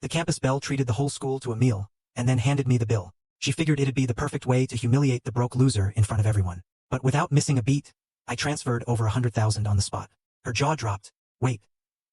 The campus belle treated the whole school to a meal, and then handed me the bill. She figured it'd be the perfect way to humiliate the broke loser in front of everyone. But without missing a beat, I transferred over 100,000 on the spot. Her jaw dropped. Wait.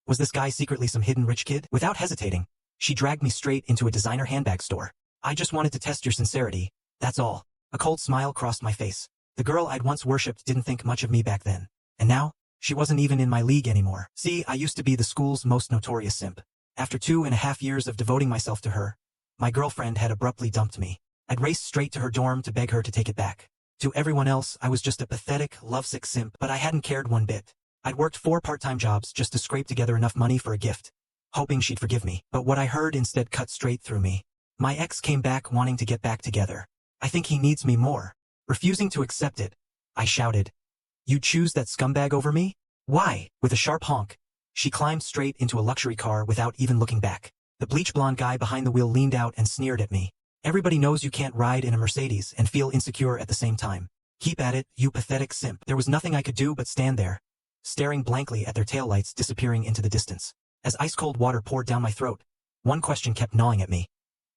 Was this guy secretly some hidden rich kid? Without hesitating, she dragged me straight into a designer handbag store. I just wanted to test your sincerity, that's all. A cold smile crossed my face. The girl I'd once worshipped didn't think much of me back then. And now, she wasn't even in my league anymore. See, I used to be the school's most notorious simp. After 2.5 years of devoting myself to her, my girlfriend had abruptly dumped me. I'd raced straight to her dorm to beg her to take it back. To everyone else, I was just a pathetic, lovesick simp, but I hadn't cared one bit. I'd worked 4 part-time jobs just to scrape together enough money for a gift, hoping she'd forgive me. But what I heard instead cut straight through me. My ex came back wanting to get back together. I think he needs me more. Refusing to accept it, I shouted, "You'd choose that scumbag over me? Why?" With a sharp honk, she climbed straight into a luxury car without even looking back. The bleach blonde guy behind the wheel leaned out and sneered at me. Everybody knows you can't ride in a Mercedes and feel insecure at the same time. Keep at it, you pathetic simp. There was nothing I could do but stand there, staring blankly at their taillights disappearing into the distance. As ice-cold water poured down my throat, one question kept gnawing at me.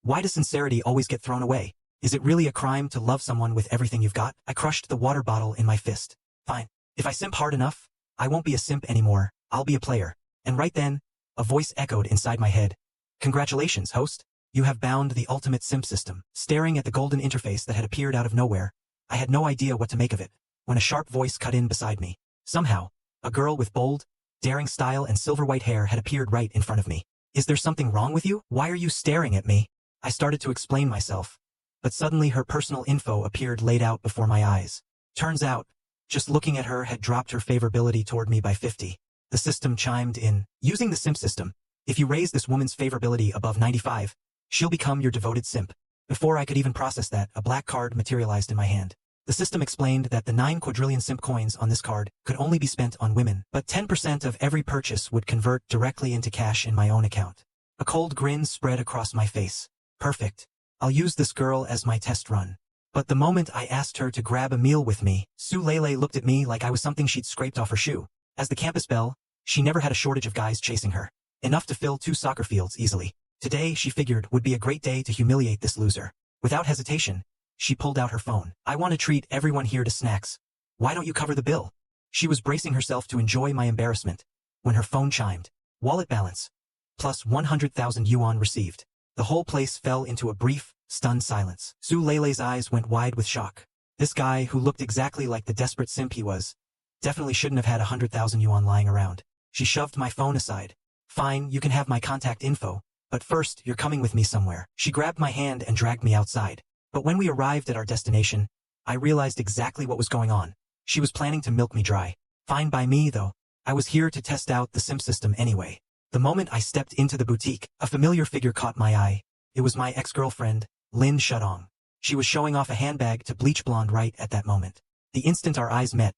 Why does sincerity always get thrown away? Is it really a crime to love someone with everything you've got? I crushed the water bottle in my fist. Fine. If I simp hard enough, I won't be a simp anymore. I'll be a player. And right then, a voice echoed inside my head. Congratulations, host. You have bound the ultimate simp system. Staring at the golden interface that had appeared out of nowhere, I had no idea what to make of it, when a sharp voice cut in beside me. Somehow, a girl with bold, daring style and silver-white hair had appeared right in front of me. Is there something wrong with you? Why are you staring at me? I started to explain myself, but suddenly her personal info appeared laid out before my eyes. Turns out, just looking at her had dropped her favorability toward me by 50. The system chimed in. Using the simp system, if you raise this woman's favorability above 95, she'll become your devoted simp. Before I could even process that, a black card materialized in my hand. The system explained that the 9 quadrillion simp coins on this card could only be spent on women, but 10% of every purchase would convert directly into cash in my own account. A cold grin spread across my face. Perfect. I'll use this girl as my test run. But the moment I asked her to grab a meal with me, Su Lele looked at me like I was something she'd scraped off her shoe. As the campus belle, she never had a shortage of guys chasing her. Enough to fill 2 soccer fields easily. Today, she figured, would be a great day to humiliate this loser. Without hesitation, she pulled out her phone. I want to treat everyone here to snacks. Why don't you cover the bill? She was bracing herself to enjoy my embarrassment when her phone chimed. Wallet balance. Plus 100,000 yuan received. The whole place fell into a brief, stunned silence. Su Lele's eyes went wide with shock. This guy, who looked exactly like the desperate simp he was, definitely shouldn't have had 100,000 yuan lying around. She shoved my phone aside. Fine, you can have my contact info, but first, you're coming with me somewhere. She grabbed my hand and dragged me outside. But when we arrived at our destination, I realized exactly what was going on. She was planning to milk me dry. Fine by me, though. I was here to test out the simp system anyway. The moment I stepped into the boutique, a familiar figure caught my eye. It was my ex-girlfriend, Lin Shudong. She was showing off a handbag to Bleach Blonde right at that moment. The instant our eyes met,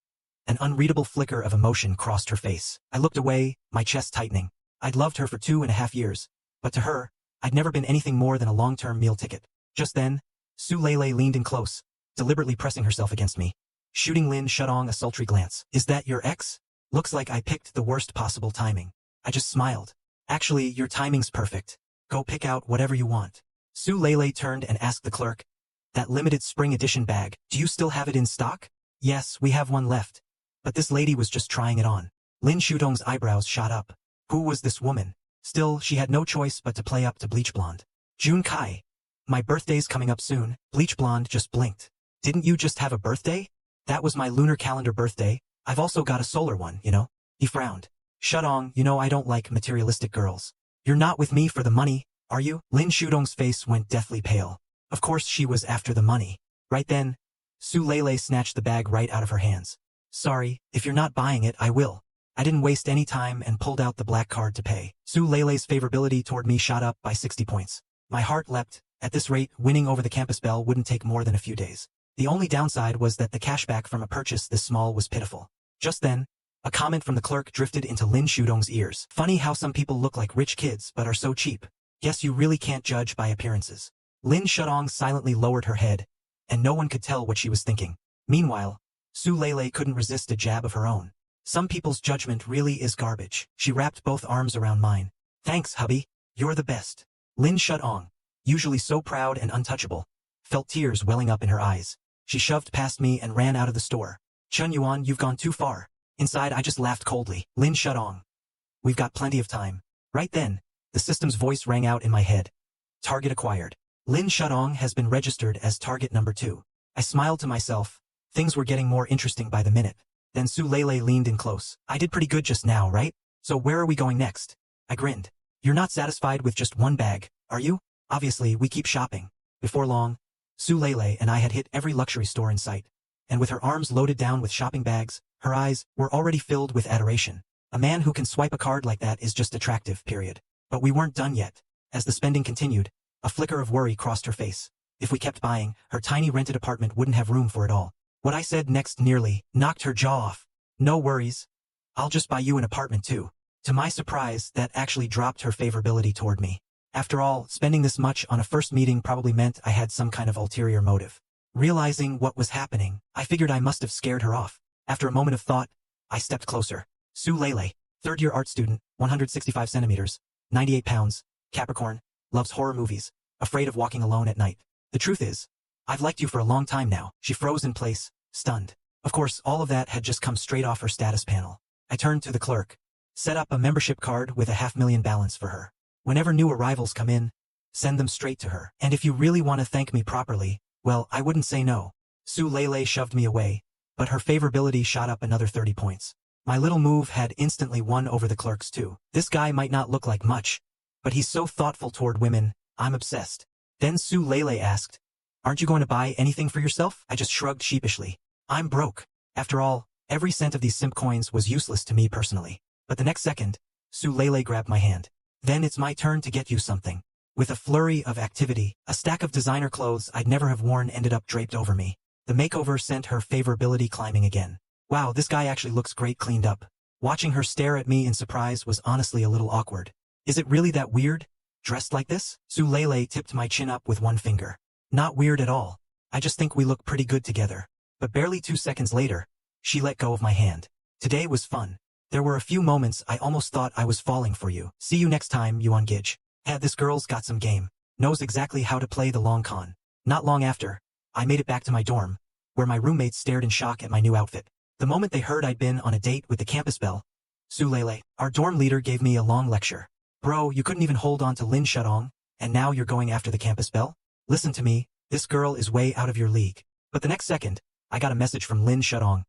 an unreadable flicker of emotion crossed her face. I looked away, my chest tightening. I'd loved her for 2.5 years, but to her, I'd never been anything more than a long-term meal ticket. Just then, Su Lele leaned in close, deliberately pressing herself against me, shooting Lin Shudong a sultry glance. Is that your ex? Looks like I picked the worst possible timing. I just smiled. Actually, your timing's perfect. Go pick out whatever you want. Su Lele turned and asked the clerk, that limited spring edition bag, do you still have it in stock? Yes, we have one left. But this lady was just trying it on. Lin Shudong's eyebrows shot up. Who was this woman? Still, she had no choice but to play up to Bleach Blonde. June Kai. My birthday's coming up soon. Bleach Blonde just blinked. Didn't you just have a birthday? That was my lunar calendar birthday. I've also got a solar one, you know? He frowned. Shudong, you know I don't like materialistic girls. You're not with me for the money, are you? Lin Shudong's face went deathly pale. Of course she was after the money. Right then, Su Lele snatched the bag right out of her hands. Sorry, if you're not buying it, I will. I didn't waste any time and pulled out the black card to pay. Su Lele's favorability toward me shot up by 60 points. My heart leapt. At this rate, winning over the campus belle wouldn't take more than a few days. The only downside was that the cashback from a purchase this small was pitiful. Just then, a comment from the clerk drifted into Lin Shudong's ears. Funny how some people look like rich kids but are so cheap. Guess you really can't judge by appearances. Lin Shudong silently lowered her head, and no one could tell what she was thinking. Meanwhile, Su Lele couldn't resist a jab of her own. Some people's judgment really is garbage. She wrapped both arms around mine. Thanks, hubby. You're the best. Lin Shudong, usually so proud and untouchable, felt tears welling up in her eyes. She shoved past me and ran out of the store. Chun Yuan, you've gone too far. Inside, I just laughed coldly. Lin Shudong. We've got plenty of time. Right then, the system's voice rang out in my head. Target acquired. Lin Shudong has been registered as target number 2. I smiled to myself. Things were getting more interesting by the minute. Then Su Lele leaned in close. I did pretty good just now, right? So where are we going next? I grinned. You're not satisfied with just one bag, are you? Obviously, we keep shopping. Before long, Su Lele and I had hit every luxury store in sight. And with her arms loaded down with shopping bags, her eyes were already filled with adoration. A man who can swipe a card like that is just attractive, period. But we weren't done yet. As the spending continued, a flicker of worry crossed her face. If we kept buying, her tiny rented apartment wouldn't have room for it all. What I said next nearly knocked her jaw off. No worries. I'll just buy you an apartment too. To my surprise, that actually dropped her favorability toward me. After all, spending this much on a first meeting probably meant I had some kind of ulterior motive. Realizing what was happening, I figured I must have scared her off. After a moment of thought, I stepped closer. Su Lele, third-year art student, 165 centimeters, 98 pounds, Capricorn, loves horror movies, afraid of walking alone at night. The truth is, I've liked you for a long time now. She froze in place, stunned. Of course, all of that had just come straight off her status panel. I turned to the clerk. Set up a membership card with a $500,000 balance for her. Whenever new arrivals come in, send them straight to her. And if you really want to thank me properly, well, I wouldn't say no. Su Lele shoved me away, but her favorability shot up another 30 points. My little move had instantly won over the clerks too. This guy might not look like much, but he's so thoughtful toward women, I'm obsessed. Then Su Lele asked, aren't you going to buy anything for yourself? I just shrugged sheepishly. I'm broke. After all, every cent of these simp coins was useless to me personally. But the next second, Su Lele grabbed my hand. Then it's my turn to get you something. With a flurry of activity, a stack of designer clothes I'd never have worn ended up draped over me. The makeover sent her favorability climbing again. Wow, this guy actually looks great cleaned up. Watching her stare at me in surprise was honestly a little awkward. Is it really that weird? Dressed like this? Su Lele tipped my chin up with one finger. Not weird at all. I just think we look pretty good together. But barely 2 seconds later, she let go of my hand. Today was fun. There were a few moments I almost thought I was falling for you. See you next time, Yuan Gij. This girl's got some game. Knows exactly how to play the long con. Not long after, I made it back to my dorm, where my roommates stared in shock at my new outfit. The moment they heard I'd been on a date with the campus belle, Su Lele, our dorm leader, gave me a long lecture. Bro, you couldn't even hold on to Lin Shudong, and now you're going after the campus belle? Listen to me, this girl is way out of your league. But the next second, I got a message from Lin Shudong.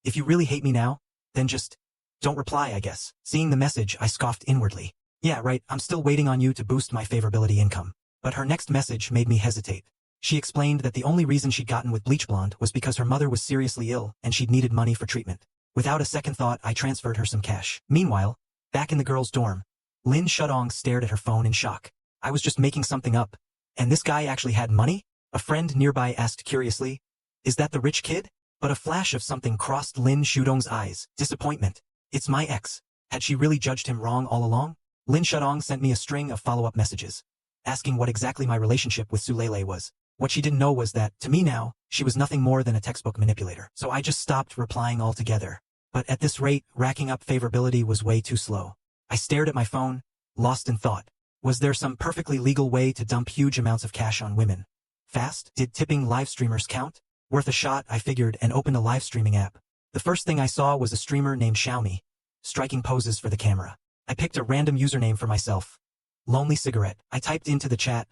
If you really hate me now, then just don't reply, I guess. Seeing the message, I scoffed inwardly. Yeah, right, I'm still waiting on you to boost my favorability income. But her next message made me hesitate. She explained that the only reason she'd gotten with Bleach Blonde was because her mother was seriously ill and she'd needed money for treatment. Without a second thought, I transferred her some cash. Meanwhile, back in the girls' dorm, Lin Shudong stared at her phone in shock. I was just making something up. And this guy actually had money? A friend nearby asked curiously, is that the rich kid? But a flash of something crossed Lin Shudong's eyes. Disappointment. It's my ex. Had she really judged him wrong all along? Lin Shudong sent me a string of follow-up messages, asking what exactly my relationship with Su Lele was. What she didn't know was that, to me now, she was nothing more than a textbook manipulator. So I just stopped replying altogether. But at this rate, racking up favorability was way too slow. I stared at my phone, lost in thought. Was there some perfectly legal way to dump huge amounts of cash on women? Fast? Did tipping live streamers count? Worth a shot, I figured, and opened a live streaming app. The first thing I saw was a streamer named Xiaomi, striking poses for the camera. I picked a random username for myself. Lonely Cigarette. I typed into the chat,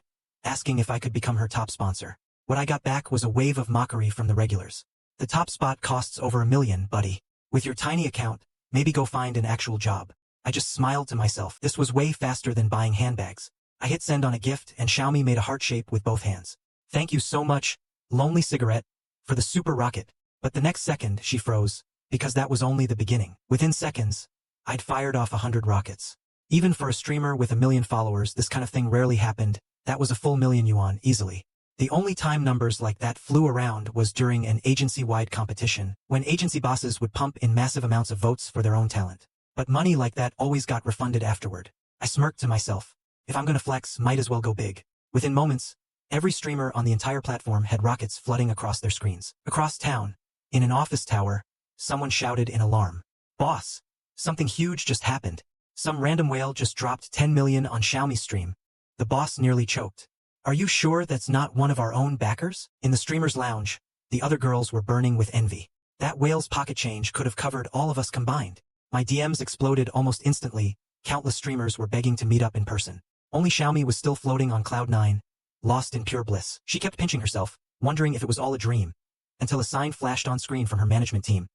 asking if I could become her top sponsor. What I got back was a wave of mockery from the regulars. The top spot costs over $1 million, buddy. With your tiny account, maybe go find an actual job. I just smiled to myself. This was way faster than buying handbags. I hit send on a gift and Xiaomi made a heart shape with both hands. Thank you so much, Lonely Cigarette, for the super rocket. But the next second, she froze, because that was only the beginning. Within seconds, I'd fired off 100 rockets. Even for a streamer with 1 million followers, this kind of thing rarely happened. That was a full million yuan, easily. The only time numbers like that flew around was during an agency-wide competition, when agency bosses would pump in massive amounts of votes for their own talent. But money like that always got refunded afterward. I smirked to myself. If I'm gonna flex, might as well go big. Within moments, every streamer on the entire platform had rockets flooding across their screens. Across town, in an office tower, someone shouted in alarm. Boss, something huge just happened. Some random whale just dropped 10 million on Xiaomi's stream. The boss nearly choked. Are you sure that's not one of our own backers? In the streamer's lounge, the other girls were burning with envy. That whale's pocket change could have covered all of us combined. My DMs exploded almost instantly. Countless streamers were begging to meet up in person. Only Xiaomi was still floating on cloud 9, lost in pure bliss. She kept pinching herself, wondering if it was all a dream, until a sign flashed on screen from her management team.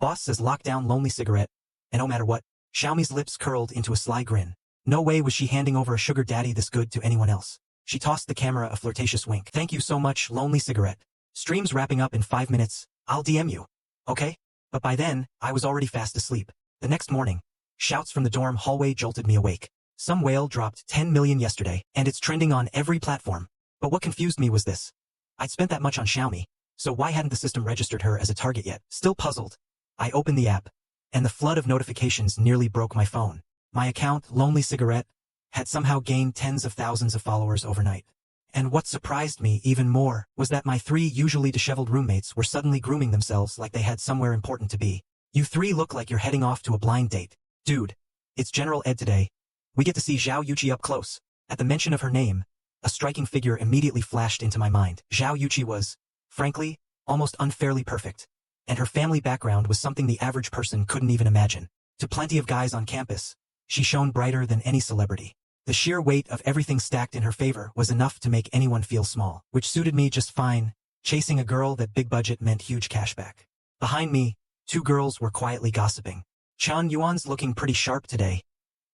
Boss says lock down lonely cigarette, and no matter what, Xiaomi's lips curled into a sly grin. No way was she handing over a sugar daddy this good to anyone else. She tossed the camera a flirtatious wink. Thank you so much, lonely cigarette. Stream's wrapping up in 5 minutes. I'll DM you. Okay? But by then, I was already fast asleep. The next morning, shouts from the dorm hallway jolted me awake. Some whale dropped 10 million yesterday, and it's trending on every platform. But what confused me was this. I'd spent that much on Xiaomi, so why hadn't the system registered her as a target yet? Still puzzled, I opened the app, and the flood of notifications nearly broke my phone. My account, Lonely Cigarette, had somehow gained tens of thousands of followers overnight. And what surprised me even more was that my 3 usually disheveled roommates were suddenly grooming themselves like they had somewhere important to be. You 3 look like you're heading off to a blind date. Dude, it's General Ed today. We get to see Zhao Yuqi up close. At the mention of her name, a striking figure immediately flashed into my mind. Zhao Yuqi was, frankly, almost unfairly perfect. And her family background was something the average person couldn't even imagine. To plenty of guys on campus, she shone brighter than any celebrity. The sheer weight of everything stacked in her favor was enough to make anyone feel small, which suited me just fine. Chasing a girl that big budget meant huge cashback. Behind me, 2 girls were quietly gossiping. Chan Yuan's looking pretty sharp today.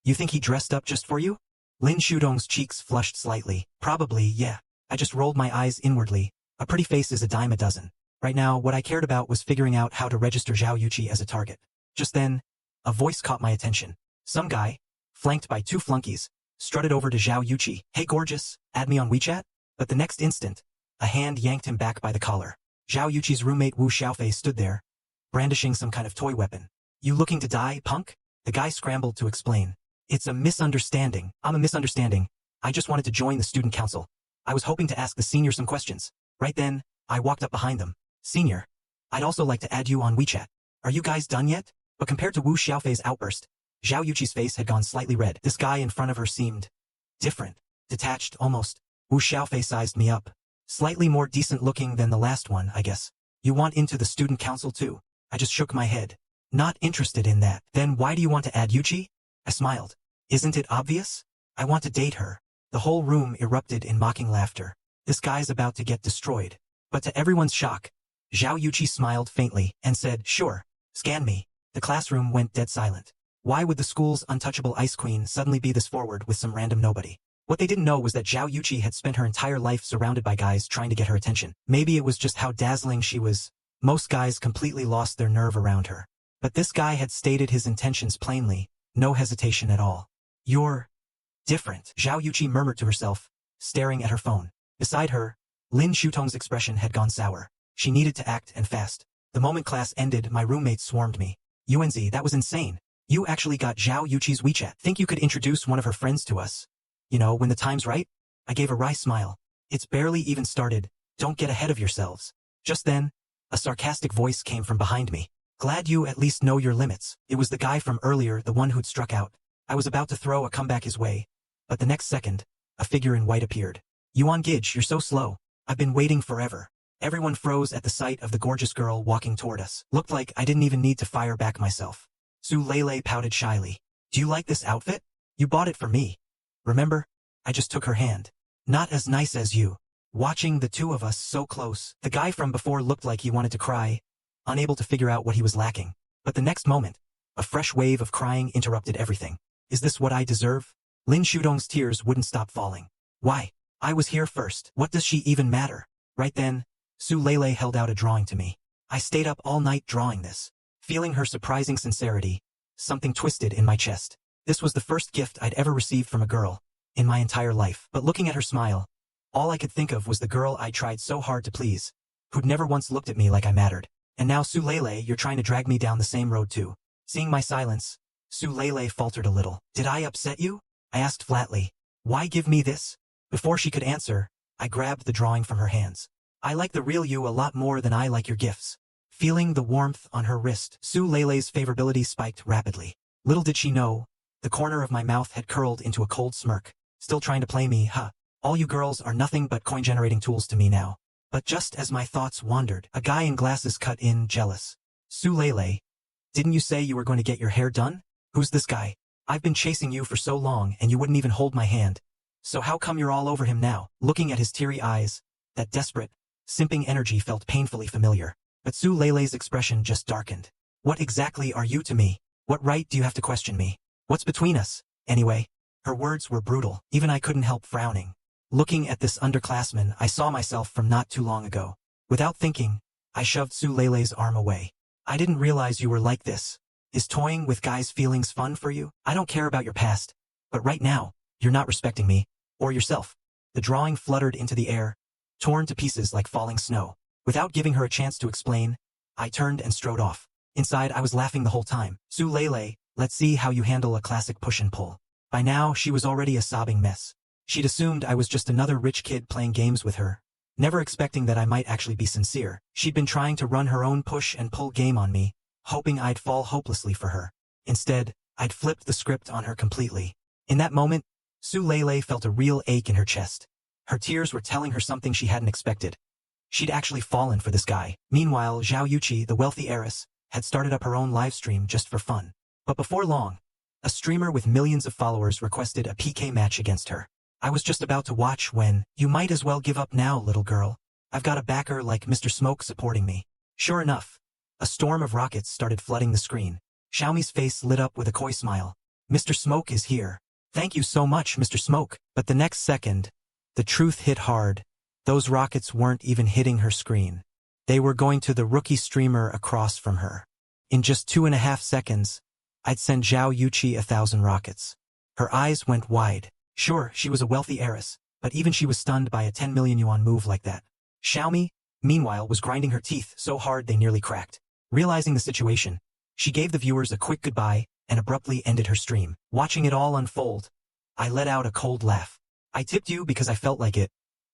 You think he dressed up just for you? Lin Shudong's cheeks flushed slightly. Probably, yeah. I just rolled my eyes inwardly. A pretty face is a dime a dozen. Right now, what I cared about was figuring out how to register Zhao Yuqi as a target. Just then, a voice caught my attention. Some guy, flanked by 2 flunkies, strutted over to Zhao Yuqi. Hey gorgeous, add me on WeChat? But the next instant, a hand yanked him back by the collar. Zhao Yuqi's roommate Wu Xiaofei stood there, brandishing some kind of toy weapon. You looking to die, punk? The guy scrambled to explain. It's a misunderstanding. I'm a misunderstanding. I just wanted to join the student council. I was hoping to ask the senior some questions. Right then, I walked up behind them. Senior, I'd also like to add you on WeChat. Are you guys done yet? But compared to Wu Xiaofei's outburst, Zhao Yuqi's face had gone slightly red. This guy in front of her seemed different, detached almost. Wu Xiaofei sized me up. Slightly more decent looking than the last one, I guess. You want into the student council too? I just shook my head. Not interested in that. Then why do you want to add Yuqi? I smiled. Isn't it obvious? I want to date her. The whole room erupted in mocking laughter. This guy's about to get destroyed. But to everyone's shock, Zhao Yuqi smiled faintly and said, sure, scan me. The classroom went dead silent. Why would the school's untouchable ice queen suddenly be this forward with some random nobody? What they didn't know was that Zhao Yuqi had spent her entire life surrounded by guys trying to get her attention. Maybe it was just how dazzling she was. Most guys completely lost their nerve around her. But this guy had stated his intentions plainly, no hesitation at all. You're different, Zhao Yuqi murmured to herself, staring at her phone. Beside her, Lin Shutong's expression had gone sour. She needed to act and fast. The moment class ended, my roommates swarmed me. UNZ, that was insane. You actually got Zhao Yuqi's WeChat. Think you could introduce one of her friends to us? You know, when the time's right? I gave a wry smile. It's barely even started. Don't get ahead of yourselves. Just then, a sarcastic voice came from behind me. Glad you at least know your limits. It was the guy from earlier, the one who'd struck out. I was about to throw a comeback his way, but the next second, a figure in white appeared. Yuan Gidge, you're so slow. I've been waiting forever. Everyone froze at the sight of the gorgeous girl walking toward us. Looked like I didn't even need to fire back myself. Su Lele pouted shyly. Do you like this outfit? You bought it for me. Remember? I just took her hand. Not as nice as you. Watching the 2 of us so close, the guy from before looked like he wanted to cry, unable to figure out what he was lacking. But the next moment, a fresh wave of crying interrupted everything. Is this what I deserve? Lin Shudong's tears wouldn't stop falling. Why? I was here first. What does she even matter? Right then, Su Lele held out a drawing to me. I stayed up all night drawing this. Feeling her surprising sincerity, something twisted in my chest. This was the first gift I'd ever received from a girl in my entire life. But looking at her smile, all I could think of was the girl I tried so hard to please, who'd never once looked at me like I mattered. And now Su Lele, you're trying to drag me down the same road too. Seeing my silence, Su Lele faltered a little. Did I upset you? I asked flatly. Why give me this? Before she could answer, I grabbed the drawing from her hands. I like the real you a lot more than I like your gifts. Feeling the warmth on her wrist, Su Lele's favorability spiked rapidly. Little did she know, the corner of my mouth had curled into a cold smirk. Still trying to play me, huh? All you girls are nothing but coin-generating tools to me now. But just as my thoughts wandered, a guy in glasses cut in, jealous. Su Lele, didn't you say you were going to get your hair done? Who's this guy? I've been chasing you for so long and you wouldn't even hold my hand. So how come you're all over him now? Looking at his teary eyes, that desperate, simping energy felt painfully familiar. But Su Lele's expression just darkened. What exactly are you to me? What right do you have to question me? What's between us, anyway? Her words were brutal. Even I couldn't help frowning. Looking at this underclassman, I saw myself from not too long ago. Without thinking, I shoved Su Lele's arm away. I didn't realize you were like this. Is toying with guys' feelings fun for you? I don't care about your past. But right now, you're not respecting me. Or yourself. The drawing fluttered into the air, torn to pieces like falling snow. Without giving her a chance to explain, I turned and strode off. Inside, I was laughing the whole time. Su Lele, let's see how you handle a classic push and pull. By now, she was already a sobbing mess. She'd assumed I was just another rich kid playing games with her, never expecting that I might actually be sincere. She'd been trying to run her own push and pull game on me, hoping I'd fall hopelessly for her. Instead, I'd flipped the script on her completely. In that moment, Su Lele felt a real ache in her chest. Her tears were telling her something she hadn't expected. She'd actually fallen for this guy. Meanwhile, Zhao Yuqi, the wealthy heiress, had started up her own live stream just for fun. But before long, a streamer with millions of followers requested a PK match against her. I was just about to watch when, you might as well give up now, little girl. I've got a backer like Mr. Smoke supporting me. Sure enough, a storm of rockets started flooding the screen. Xiaomi's face lit up with a coy smile. Mr. Smoke is here. Thank you so much, Mr. Smoke. But the next second, the truth hit hard. Those rockets weren't even hitting her screen. They were going to the rookie streamer across from her. In just 2.5 seconds, I'd sent Zhao Yuqi 1,000 rockets. Her eyes went wide. Sure, she was a wealthy heiress, but even she was stunned by a 10 million yuan move like that. Xiaomi, meanwhile, was grinding her teeth so hard they nearly cracked. Realizing the situation, she gave the viewers a quick goodbye and abruptly ended her stream. Watching it all unfold, I let out a cold laugh. I tipped you because I felt like it,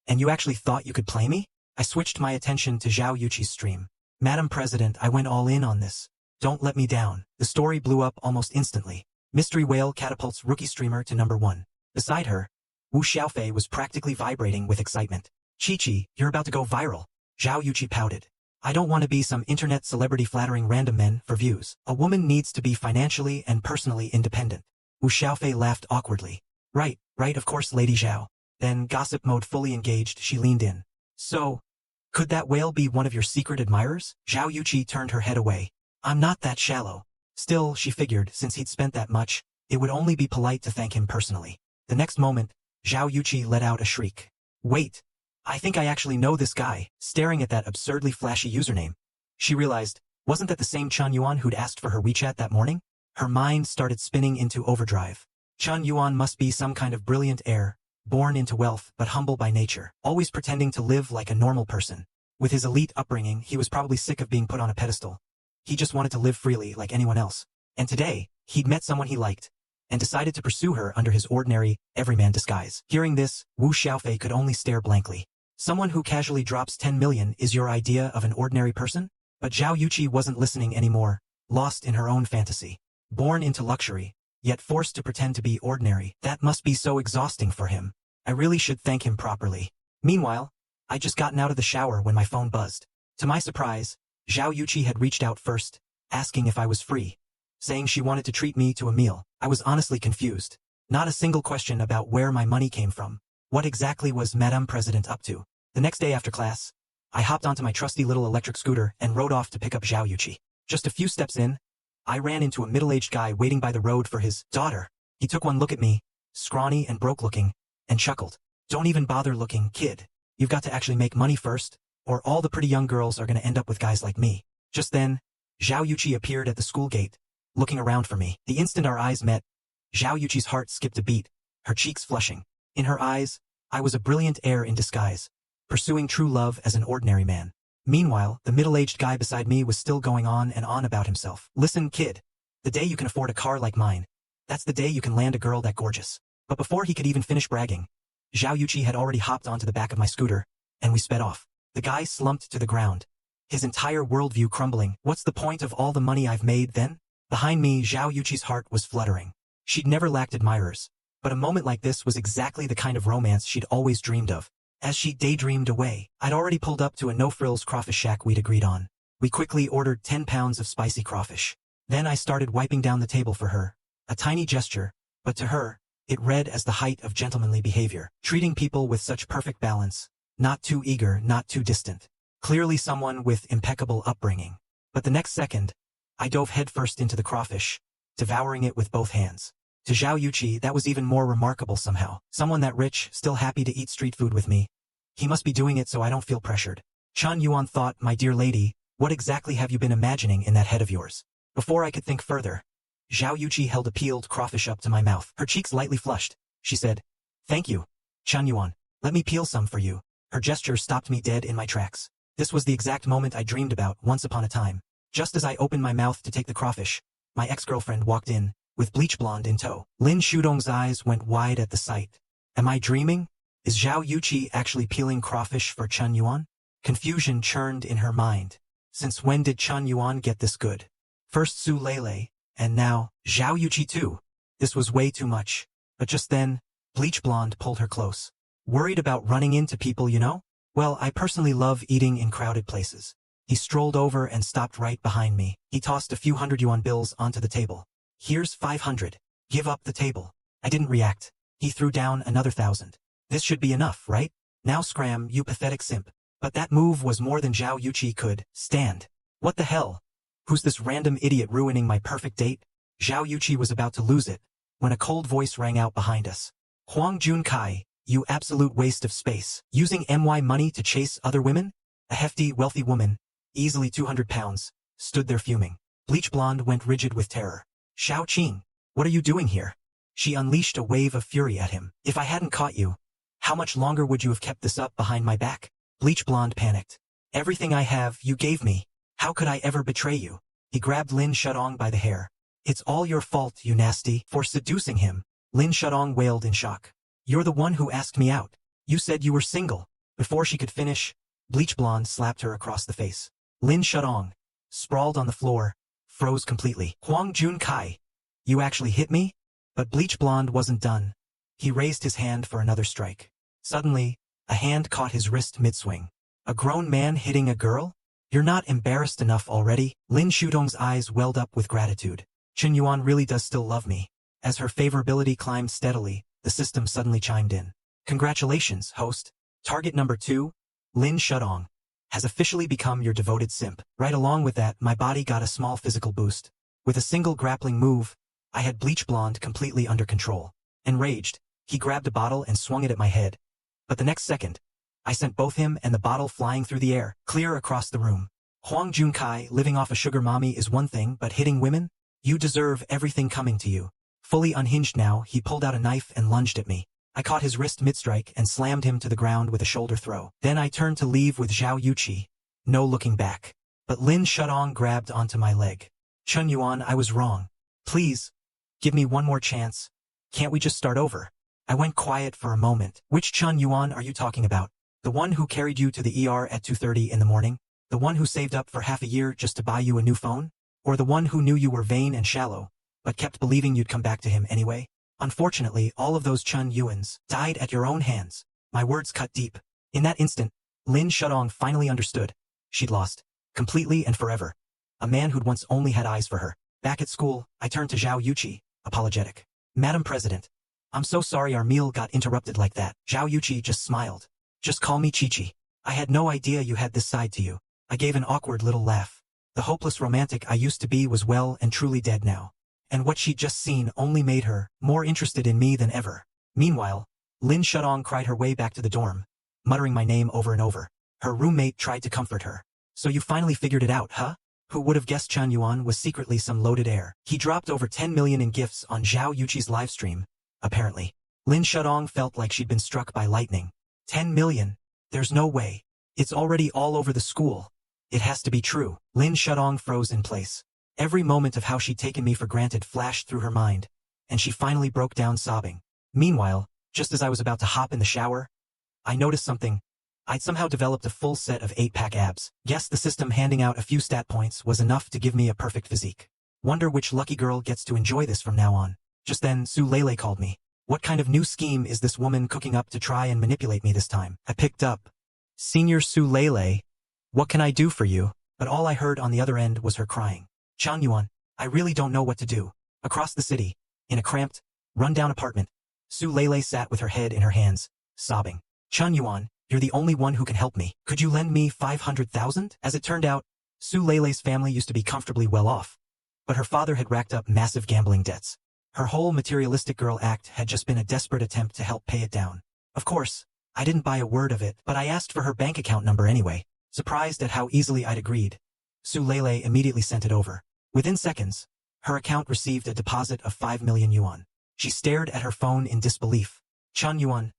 and you actually thought you could play me? I switched my attention to Zhao Yuqi's stream. Madam President, I went all in on this. Don't let me down. The story blew up almost instantly. Mystery Whale catapults rookie streamer to #1. Beside her, Wu Xiaofei was practically vibrating with excitement. Chi-Chi, you're about to go viral. Zhao Yuqi pouted. I don't want to be some internet celebrity flattering random men for views. A woman needs to be financially and personally independent. Wu Xiaofei laughed awkwardly. Right, of course, Lady Zhao. Then, gossip mode fully engaged, she leaned in. So, could that whale be one of your secret admirers? Zhao Yuqi turned her head away. I'm not that shallow. Still, she figured, since he'd spent that much, it would only be polite to thank him personally. The next moment, Zhao Yuqi let out a shriek. Wait, I think I actually know this guy. Staring at that absurdly flashy username, she realized, wasn't that the same Chun Yuan who'd asked for her WeChat that morning? Her mind started spinning into overdrive. Chun Yuan must be some kind of brilliant heir, born into wealth but humble by nature, always pretending to live like a normal person. With his elite upbringing, he was probably sick of being put on a pedestal. He just wanted to live freely like anyone else. And today, he'd met someone he liked, and decided to pursue her under his ordinary, everyman disguise. Hearing this, Wu Xiaofei could only stare blankly. Someone who casually drops 10 million is your idea of an ordinary person? But Zhao Yuqi wasn't listening anymore, lost in her own fantasy. Born into luxury, yet forced to pretend to be ordinary. That must be so exhausting for him. I really should thank him properly. Meanwhile, I'd just gotten out of the shower when my phone buzzed. To my surprise, Zhao Yuqi had reached out first, asking if I was free, saying she wanted to treat me to a meal. I was honestly confused. Not a single question about where my money came from. What exactly was Madame President up to? The next day after class, I hopped onto my trusty little electric scooter and rode off to pick up Zhao Yuqi. Just a few steps in, I ran into a middle-aged guy waiting by the road for his daughter. He took one look at me, scrawny and broke-looking, and chuckled. Don't even bother looking, kid. You've got to actually make money first, or all the pretty young girls are going to end up with guys like me. Just then, Zhao Yuqi appeared at the school gate, looking around for me. The instant our eyes met, Zhao Yuqi's heart skipped a beat, her cheeks flushing. In her eyes, I was a brilliant heir in disguise, pursuing true love as an ordinary man. Meanwhile, the middle-aged guy beside me was still going on and on about himself. Listen, kid, the day you can afford a car like mine, that's the day you can land a girl that gorgeous. But before he could even finish bragging, Zhao Yuqi had already hopped onto the back of my scooter, and we sped off. The guy slumped to the ground, his entire worldview crumbling. What's the point of all the money I've made then? Behind me, Zhao Yuqi's heart was fluttering. She'd never lacked admirers, But a moment like this was exactly the kind of romance she'd always dreamed of. As she daydreamed away, I'd already pulled up to a no-frills crawfish shack we'd agreed on. We quickly ordered 10 pounds of spicy crawfish. Then I started wiping down the table for her. A tiny gesture, but to her, it read as the height of gentlemanly behavior, treating people with such perfect balance. Not too eager, not too distant. Clearly someone with impeccable upbringing. But the next second, I dove headfirst into the crawfish, devouring it with both hands. To Zhao Yuqi, that was even more remarkable somehow. Someone that rich, still happy to eat street food with me. He must be doing it so I don't feel pressured. Chun Yuan thought, my dear lady, what exactly have you been imagining in that head of yours? Before I could think further, Zhao Yuqi held a peeled crawfish up to my mouth. Her cheeks lightly flushed. She said, thank you, Chun Yuan. Let me peel some for you. Her gesture stopped me dead in my tracks. This was the exact moment I dreamed about once upon a time. Just as I opened my mouth to take the crawfish, my ex-girlfriend walked in, with bleach blonde in tow. Lin Shudong's eyes went wide at the sight. Am I dreaming? Is Zhao Yuqi actually peeling crawfish for Chun Yuan? Confusion churned in her mind. Since when did Chun Yuan get this good? First Su Lele, and now, Zhao Yuqi too. This was way too much. But just then, bleach blonde pulled her close. Worried about running into people, you know? Well, I personally love eating in crowded places. He strolled over and stopped right behind me. He tossed a few 100 yuan bills onto the table. Here's 500. Give up the table. I didn't react. He threw down another 1,000. This should be enough, right? Now scram, you pathetic simp. But that move was more than Zhao Yuqi could stand. What the hell? Who's this random idiot ruining my perfect date? Zhao Yuqi was about to lose it, when a cold voice rang out behind us. Huang Junkai, you absolute waste of space. Using MY money to chase other women? A hefty, wealthy woman, easily 200 pounds, stood there fuming. Bleach blonde went rigid with terror. Xiao Qing, what are you doing here? She unleashed a wave of fury at him. If I hadn't caught you, how much longer would you have kept this up behind my back? Bleach blonde panicked. Everything I have, you gave me. How could I ever betray you? He grabbed Lin Shudong by the hair. It's all your fault, you nasty, for seducing him. Lin Shudong wailed in shock. You're the one who asked me out. You said you were single. Before she could finish, Bleach blonde slapped her across the face. Lin Shudong, sprawled on the floor, froze completely. Huang Junkai, you actually hit me? But Bleach blonde wasn't done. He raised his hand for another strike. Suddenly, a hand caught his wrist mid-swing. A grown man hitting a girl? You're not embarrassed enough already? Lin Shudong's eyes welled up with gratitude. Chun Yuan really does still love me. As her favorability climbed steadily, the system suddenly chimed in. Congratulations, host. Target number 2, Lin Shudong, has officially become your devoted simp. Right along with that, my body got a small physical boost. With a single grappling move, I had Bleach blonde completely under control. Enraged, he grabbed a bottle and swung it at my head. But the next second, I sent both him and the bottle flying through the air, clear across the room. Huang Junkai, living off a sugar mommy is one thing, but hitting women? You deserve everything coming to you. Fully unhinged now, he pulled out a knife and lunged at me. I caught his wrist mid-strike and slammed him to the ground with a shoulder throw. Then I turned to leave with Zhao Yuqi. No looking back. But Lin Shudong grabbed onto my leg. Chun Yuan, I was wrong. Please, give me one more chance. Can't we just start over? I went quiet for a moment. Which Chun Yuan are you talking about? The one who carried you to the ER at 2:30 in the morning? The one who saved up for half a year just to buy you a new phone? Or the one who knew you were vain and shallow, but kept believing you'd come back to him anyway? Unfortunately, all of those Chun Yuans died at your own hands. My words cut deep. In that instant, Lin Shudong finally understood. She'd lost. Completely and forever. A man who'd once only had eyes for her. Back at school, I turned to Zhao Yuqi, apologetic. Madam President, I'm so sorry our meal got interrupted like that. Zhao Yuqi just smiled. Just call me Chi-Chi. I had no idea you had this side to you. I gave an awkward little laugh. The hopeless romantic I used to be was well and truly dead now. And what she'd just seen only made her more interested in me than ever. Meanwhile, Lin Shudong cried her way back to the dorm, muttering my name over and over. Her roommate tried to comfort her. So you finally figured it out, huh? Who would have guessed Chun Yuan was secretly some loaded heir? He dropped over 10 million in gifts on Zhao Yuqi's livestream, apparently. Lin Shudong felt like she'd been struck by lightning. 10 million? There's no way. It's already all over the school. It has to be true. Lin Shudong froze in place. Every moment of how she'd taken me for granted flashed through her mind, and she finally broke down sobbing. Meanwhile, just as I was about to hop in the shower, I noticed something. I'd somehow developed a full set of 8-pack abs. Guess the system handing out a few stat points was enough to give me a perfect physique. Wonder which lucky girl gets to enjoy this from now on. Just then, Su Lele called me. What kind of new scheme is this woman cooking up to try and manipulate me this time? I picked up. Senior Su Lele, what can I do for you? But all I heard on the other end was her crying. Chang Yuan, I really don't know what to do. Across the city, in a cramped, run-down apartment, Su Lele sat with her head in her hands, sobbing. Chang Yuan, you're the only one who can help me. Could you lend me 500,000? As it turned out, Su Lele's family used to be comfortably well off, but her father had racked up massive gambling debts. Her whole materialistic girl act had just been a desperate attempt to help pay it down. Of course, I didn't buy a word of it, but I asked for her bank account number anyway, surprised at how easily I'd agreed. Su Lele immediately sent it over. Within seconds, her account received a deposit of 5 million yuan. She stared at her phone in disbelief. Chang Yuan,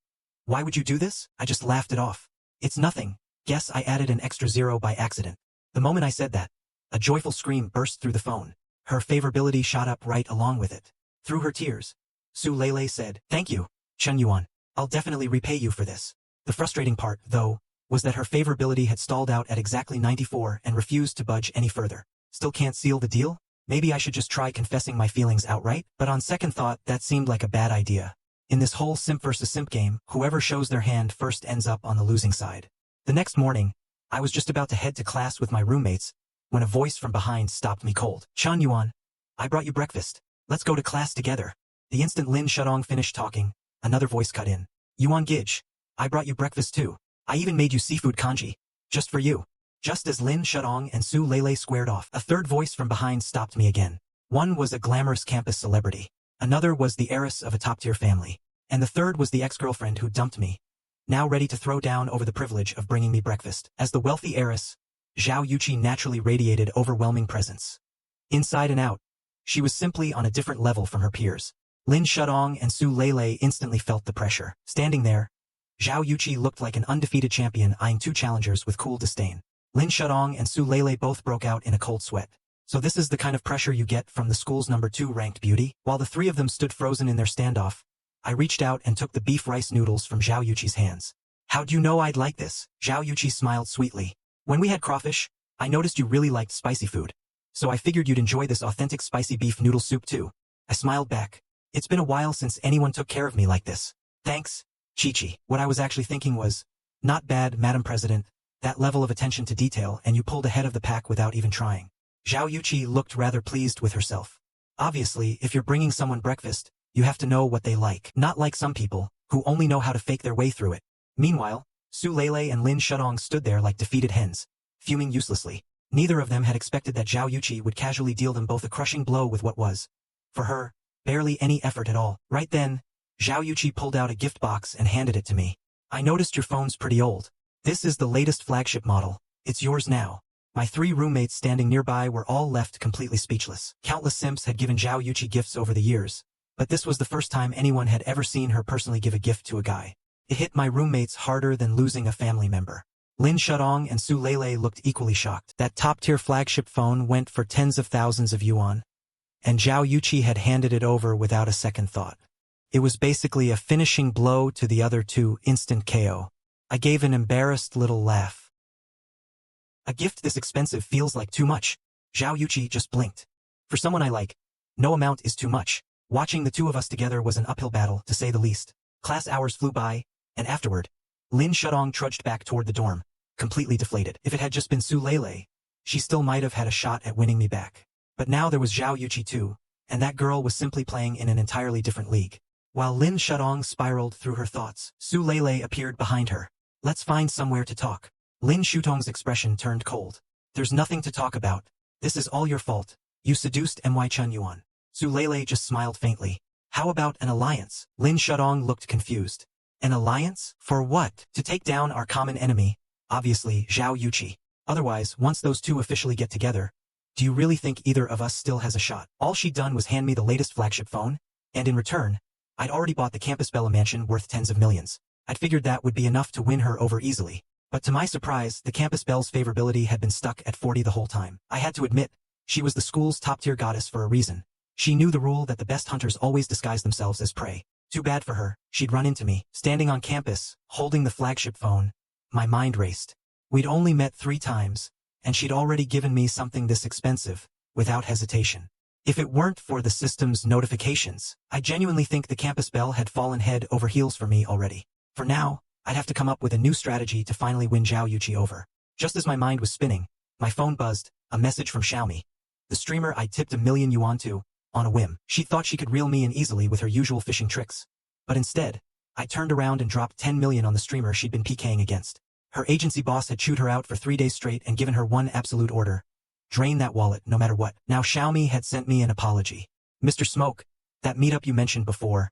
why would you do this? I just laughed it off. It's nothing. Guess I added an extra zero by accident. The moment I said that, a joyful scream burst through the phone. Her favorability shot up right along with it. Through her tears, Su Lele said, "Thank you, Chang Yuan. I'll definitely repay you for this." The frustrating part, though, was that her favorability had stalled out at exactly 94 and refused to budge any further. Still can't seal the deal? Maybe I should just try confessing my feelings outright? But on second thought, that seemed like a bad idea. In this whole simp versus simp game, whoever shows their hand first ends up on the losing side. The next morning, I was just about to head to class with my roommates when a voice from behind stopped me cold. Chang Yuan, I brought you breakfast. Let's go to class together. The instant Lin Shudong finished talking, another voice cut in. Yuan Gij, I brought you breakfast too. I even made you seafood congee. Just for you. Just as Lin Shudong and Su Lele squared off, a third voice from behind stopped me again. One was a glamorous campus celebrity. Another was the heiress of a top-tier family. And the third was the ex-girlfriend who dumped me, now ready to throw down over the privilege of bringing me breakfast. As the wealthy heiress, Zhao Yuqi naturally radiated overwhelming presence. Inside and out, she was simply on a different level from her peers. Lin Shudong and Su Lele instantly felt the pressure. Standing there, Zhao Yuqi looked like an undefeated champion eyeing two challengers with cool disdain. Lin Shudong and Su Lele both broke out in a cold sweat. So this is the kind of pressure you get from the school's number 2 ranked beauty? While the three of them stood frozen in their standoff, I reached out and took the beef rice noodles from Zhao Yuqi's hands. How'd you know I'd like this? Zhao Yuqi smiled sweetly. When we had crawfish, I noticed you really liked spicy food. So I figured you'd enjoy this authentic spicy beef noodle soup too. I smiled back. It's been a while since anyone took care of me like this. Thanks, Chi-Chi. What I was actually thinking was, not bad, Madam President, that level of attention to detail, and you pulled ahead of the pack without even trying. Zhao Yuqi looked rather pleased with herself. Obviously, if you're bringing someone breakfast, you have to know what they like. Not like some people, who only know how to fake their way through it. Meanwhile, Su Lele and Lin Shudong stood there like defeated hens, fuming uselessly. Neither of them had expected that Zhao Yuqi would casually deal them both a crushing blow with what was, for her, barely any effort at all. Right then, Zhao Yuqi pulled out a gift box and handed it to me. I noticed your phone's pretty old. This is the latest flagship model. It's yours now. My 3 roommates standing nearby were all left completely speechless. Countless simps had given Zhao Yuqi gifts over the years, but this was the first time anyone had ever seen her personally give a gift to a guy. It hit my roommates harder than losing a family member. Lin Shudong and Su Lele looked equally shocked. That top-tier flagship phone went for tens of thousands of yuan, and Zhao Yuqi had handed it over without a second thought. It was basically a finishing blow to the other 2, instant KO. I gave an embarrassed little laugh. A gift this expensive feels like too much. Zhao Yuqi just blinked. For someone I like, no amount is too much. Watching the two of us together was an uphill battle, to say the least. Class hours flew by, and afterward, Lin Shudong trudged back toward the dorm, completely deflated. If it had just been Su Lele, she still might have had a shot at winning me back. But now there was Zhao Yuqi too, and that girl was simply playing in an entirely different league. While Lin Shudong spiraled through her thoughts, Su Lele appeared behind her. Let's find somewhere to talk. Lin Shutong's expression turned cold. There's nothing to talk about. This is all your fault. You seduced My Chang Yuan. Su Lele just smiled faintly. How about an alliance? Lin Shudong looked confused. An alliance? For what? To take down our common enemy, obviously Zhao Yuqi. Otherwise, once those two officially get together, do you really think either of us still has a shot? All she'd done was hand me the latest flagship phone, and in return, I'd already bought the Campus Bella mansion worth tens of millions. I'd figured that would be enough to win her over easily. But to my surprise, the Campus Belle's favorability had been stuck at 40 the whole time. I had to admit, she was the school's top-tier goddess for a reason. She knew the rule that the best hunters always disguise themselves as prey. Too bad for her, she'd run into me, standing on campus, holding the flagship phone. My mind raced. We'd only met 3 times, and she'd already given me something this expensive, without hesitation. If it weren't for the system's notifications, I genuinely think the campus bell had fallen head over heels for me already. For now, I'd have to come up with a new strategy to finally win Zhao Yuqi over. Just as my mind was spinning, my phone buzzed, a message from Xiaomi, the streamer I tipped $1,000,000 to, on a whim. She thought she could reel me in easily with her usual fishing tricks. But instead, I turned around and dropped 10 million on the streamer she'd been PKing against. Her agency boss had chewed her out for 3 days straight and given her one absolute order: drain that wallet no matter what. Now Xiaomi had sent me an apology. Mr. Smoke, that meetup you mentioned before,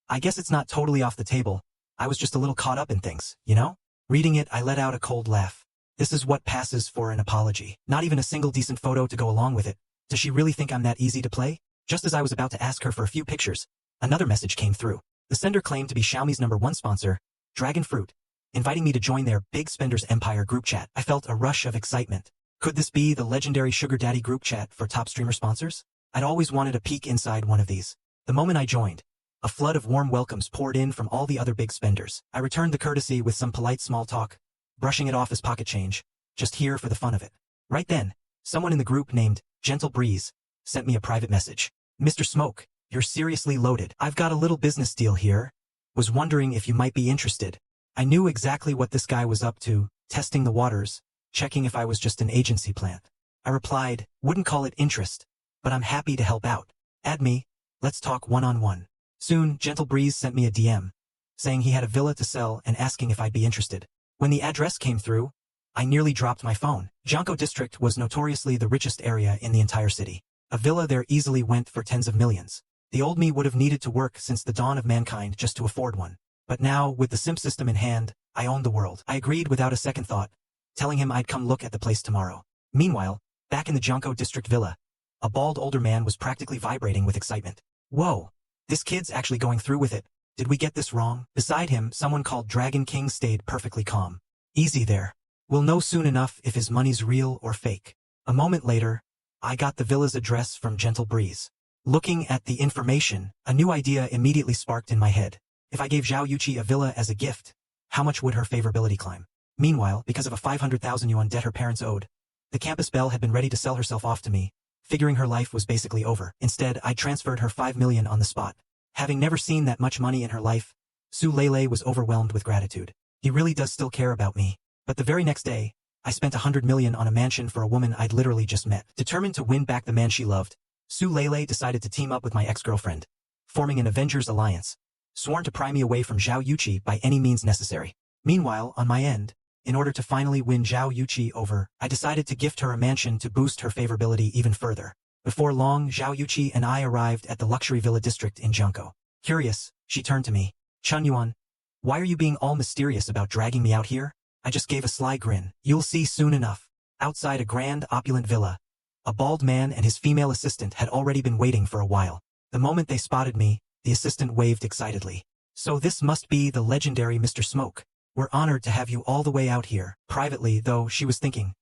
I guess it's not totally off the table. I was just a little caught up in things, you know? Reading it, I let out a cold laugh. This is what passes for an apology. Not even a single decent photo to go along with it. Does she really think I'm that easy to play? Just as I was about to ask her for a few pictures, another message came through. The sender claimed to be Xiaomi's #1 sponsor, Dragon Fruit, inviting me to join their Big Spenders Empire group chat. I felt a rush of excitement. Could this be the legendary Sugar Daddy group chat for top streamer sponsors? I'd always wanted a peek inside one of these. The moment I joined, a flood of warm welcomes poured in from all the other big spenders. I returned the courtesy with some polite small talk, brushing it off as pocket change, just here for the fun of it. Right then, someone in the group named Gentle Breeze sent me a private message. Mr. Smoke, you're seriously loaded. I've got a little business deal here. Was wondering if you might be interested. I knew exactly what this guy was up to, testing the waters, checking if I was just an agency plant. I replied, wouldn't call it interest, but I'm happy to help out. Add me, let's talk one-on-one. Soon, Gentle Breeze sent me a DM, saying he had a villa to sell and asking if I'd be interested. When the address came through, I nearly dropped my phone. Jiangkou district was notoriously the richest area in the entire city. A villa there easily went for tens of millions. The old me would have needed to work since the dawn of mankind just to afford one. But now, with the simp system in hand, I owned the world. I agreed without a second thought, telling him I'd come look at the place tomorrow. Meanwhile, back in the Jiangkou district villa, a bald older man was practically vibrating with excitement. Whoa, this kid's actually going through with it. Did we get this wrong? Beside him, someone called Dragon King stayed perfectly calm. Easy there. We'll know soon enough if his money's real or fake. A moment later, I got the villa's address from Gentle Breeze. Looking at the information, a new idea immediately sparked in my head. If I gave Zhao Yuqi a villa as a gift, how much would her favorability climb? Meanwhile, because of a 500,000 yuan debt her parents owed, the campus belle had been ready to sell herself off to me, figuring her life was basically over. Instead, I transferred her 5 million on the spot. Having never seen that much money in her life, Su Lele was overwhelmed with gratitude. He really does still care about me. But the very next day, I spent 100 million on a mansion for a woman I'd literally just met. Determined to win back the man she loved, Su Lele decided to team up with my ex-girlfriend, forming an Avengers alliance, sworn to pry me away from Zhao Yuqi by any means necessary. Meanwhile, on my end, in order to finally win Zhao Yuqi over, I decided to gift her a mansion to boost her favorability even further. Before long, Zhao Yuqi and I arrived at the luxury villa district in Jiangkou. Curious, she turned to me. Chun Yuan, why are you being all mysterious about dragging me out here? I just gave a sly grin. You'll see soon enough. Outside a grand, opulent villa, a bald man and his female assistant had already been waiting for a while. The moment they spotted me, the assistant waved excitedly. So this must be the legendary Mr. Smoke. We're honored to have you all the way out here. Privately, though, she was thinking,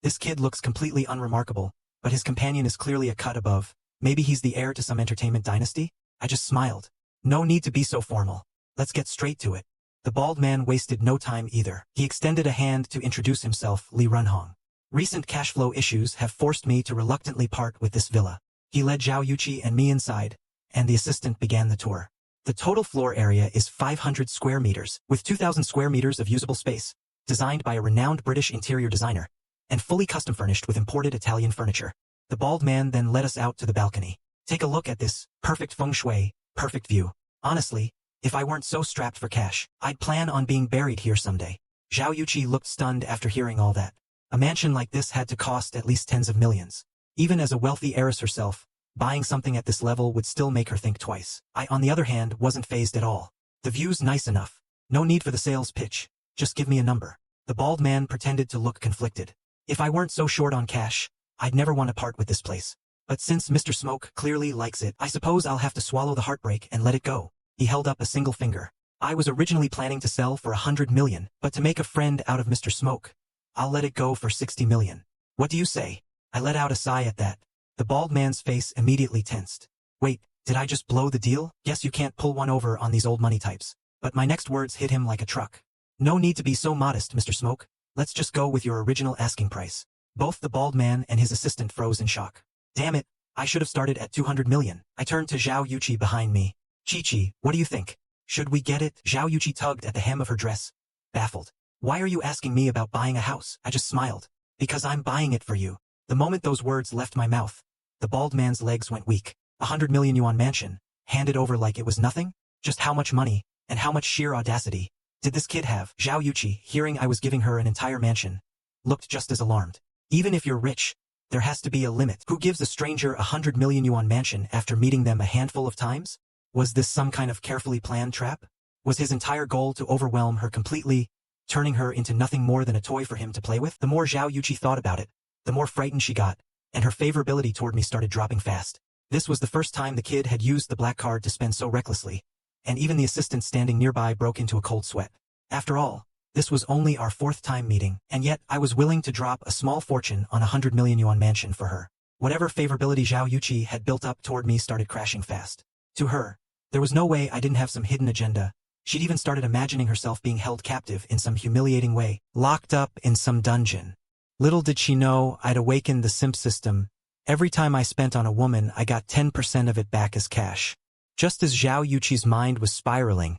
this kid looks completely unremarkable, but his companion is clearly a cut above. Maybe he's the heir to some entertainment dynasty? I just smiled. No need to be so formal. Let's get straight to it. The bald man wasted no time either. He extended a hand to introduce himself, Li Runhong. Recent cash flow issues have forced me to reluctantly part with this villa. He led Zhao Yuqi and me inside, and the assistant began the tour. The total floor area is 500 square meters, with 2,000 square meters of usable space, designed by a renowned British interior designer, and fully custom furnished with imported Italian furniture. The bald man then led us out to the balcony. Take a look at this, perfect feng shui, perfect view. Honestly, if I weren't so strapped for cash, I'd plan on being buried here someday. Zhao Yuqi looked stunned after hearing all that. A mansion like this had to cost at least tens of millions. Even as a wealthy heiress herself, buying something at this level would still make her think twice. I, on the other hand, wasn't fazed at all. The view's nice enough. No need for the sales pitch. Just give me a number. The bald man pretended to look conflicted. If I weren't so short on cash, I'd never want to part with this place. But since Mr. Smoke clearly likes it, I suppose I'll have to swallow the heartbreak and let it go. He held up a single finger. I was originally planning to sell for 100 million, but to make a friend out of Mr. Smoke, I'll let it go for 60 million. What do you say? I let out a sigh at that. The bald man's face immediately tensed. Wait, did I just blow the deal? Guess you can't pull one over on these old money types. But my next words hit him like a truck. No need to be so modest, Mr. Smoke. Let's just go with your original asking price. Both the bald man and his assistant froze in shock. Damn it, I should have started at 200 million. I turned to Zhao Yuqi behind me. Chi-Chi, what do you think? Should we get it? Zhao Yuqi tugged at the hem of her dress, baffled. Why are you asking me about buying a house? I just smiled. Because I'm buying it for you. The moment those words left my mouth, the bald man's legs went weak. 100 million yuan mansion, handed over like it was nothing? Just how much money, and how much sheer audacity, did this kid have? Zhao Yuqi, hearing I was giving her an entire mansion, looked just as alarmed. Even if you're rich, there has to be a limit. Who gives a stranger 100 million yuan mansion after meeting them a handful of times? Was this some kind of carefully planned trap? Was his entire goal to overwhelm her completely, turning her into nothing more than a toy for him to play with? The more Zhao Yuqi thought about it, the more frightened she got, and her favorability toward me started dropping fast. This was the first time the kid had used the black card to spend so recklessly, and even the assistant standing nearby broke into a cold sweat. After all, this was only our 4th time meeting, and yet I was willing to drop a small fortune on 100 million yuan mansion for her. Whatever favorability Zhao Yuqi had built up toward me started crashing fast. To her, there was no way I didn't have some hidden agenda. She'd even started imagining herself being held captive in some humiliating way, locked up in some dungeon. Little did she know I'd awakened the simp system. Every time I spent on a woman, I got 10% of it back as cash. Just as Zhao Yuqi's mind was spiraling,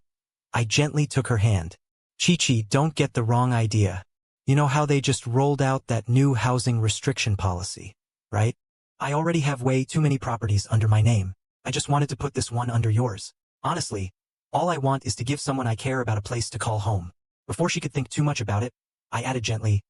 I gently took her hand. Chi-Chi, don't get the wrong idea. You know how they just rolled out that new housing restriction policy, right? I already have way too many properties under my name. I just wanted to put this one under yours. Honestly, all I want is to give someone I care about a place to call home. Before she could think too much about it, I added gently,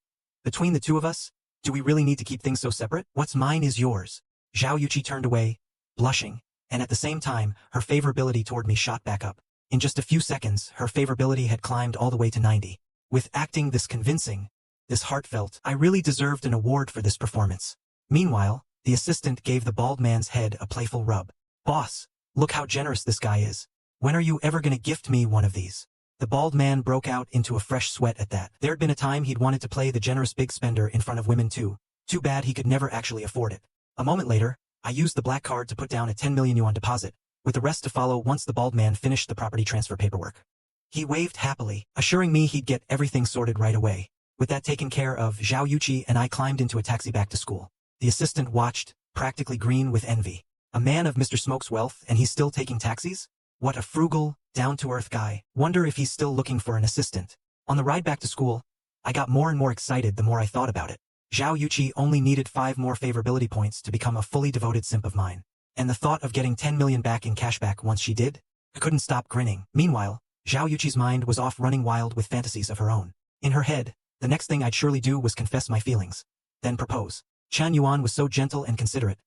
between the two of us, do we really need to keep things so separate? What's mine is yours. Zhao Yuqi turned away, blushing, and at the same time, her favorability toward me shot back up. In just a few seconds, her favorability had climbed all the way to 90. With acting this convincing, this heartfelt, I really deserved an award for this performance. Meanwhile, the assistant gave the bald man's head a playful rub. Boss, look how generous this guy is. When are you ever gonna gift me one of these? The bald man broke out into a fresh sweat at that. There'd been a time he'd wanted to play the generous big spender in front of women too. Too bad he could never actually afford it. A moment later, I used the black card to put down a 10 million yuan deposit, with the rest to follow once the bald man finished the property transfer paperwork. He waved happily, assuring me he'd get everything sorted right away. With that taken care of, Zhao Yuqi and I climbed into a taxi back to school. The assistant watched, practically green with envy. A man of Mr. Smoke's wealth, and he's still taking taxis? What a frugal, down-to-earth guy. Wonder if he's still looking for an assistant. On the ride back to school, I got more and more excited the more I thought about it. Zhao Yuqi only needed 5 more favorability points to become a fully devoted simp of mine. And the thought of getting 10 million back in cashback once she did, I couldn't stop grinning. Meanwhile, Zhao Yuqi's mind was off running wild with fantasies of her own. In her head, the next thing I'd surely do was confess my feelings, then propose. Chan Yuan was so gentle and considerate.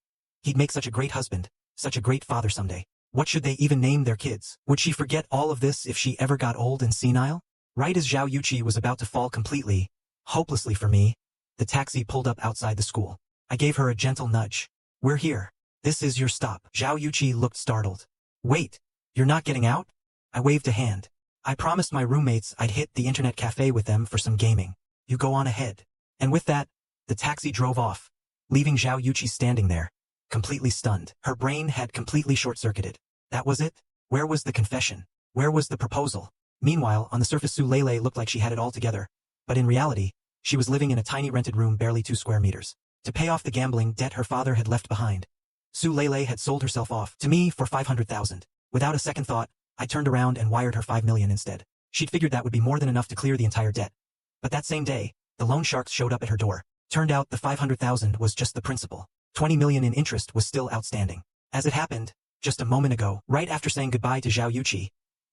He'd make such a great husband, such a great father someday. What should they even name their kids? Would she forget all of this if she ever got old and senile? Right as Zhao Yuqi was about to fall completely, hopelessly for me, the taxi pulled up outside the school. I gave her a gentle nudge. We're here. This is your stop. Zhao Yuqi looked startled. Wait, you're not getting out? I waved a hand. I promised my roommates I'd hit the internet cafe with them for some gaming. You go on ahead. And with that, the taxi drove off, leaving Zhao Yuqi standing there, completely stunned. Her brain had completely short-circuited. That was it? Where was the confession? Where was the proposal? Meanwhile, on the surface Su Lei looked like she had it all together, but in reality, she was living in a tiny rented room barely 2 square meters. To pay off the gambling debt her father had left behind, Su Lei had sold herself off to me for 500,000. Without a second thought, I turned around and wired her 5 million instead. She'd figured that would be more than enough to clear the entire debt. But that same day, the loan sharks showed up at her door. Turned out the 500,000 was just the principal. 20 million in interest was still outstanding. As it happened, just a moment ago, right after saying goodbye to Zhao Yuqi,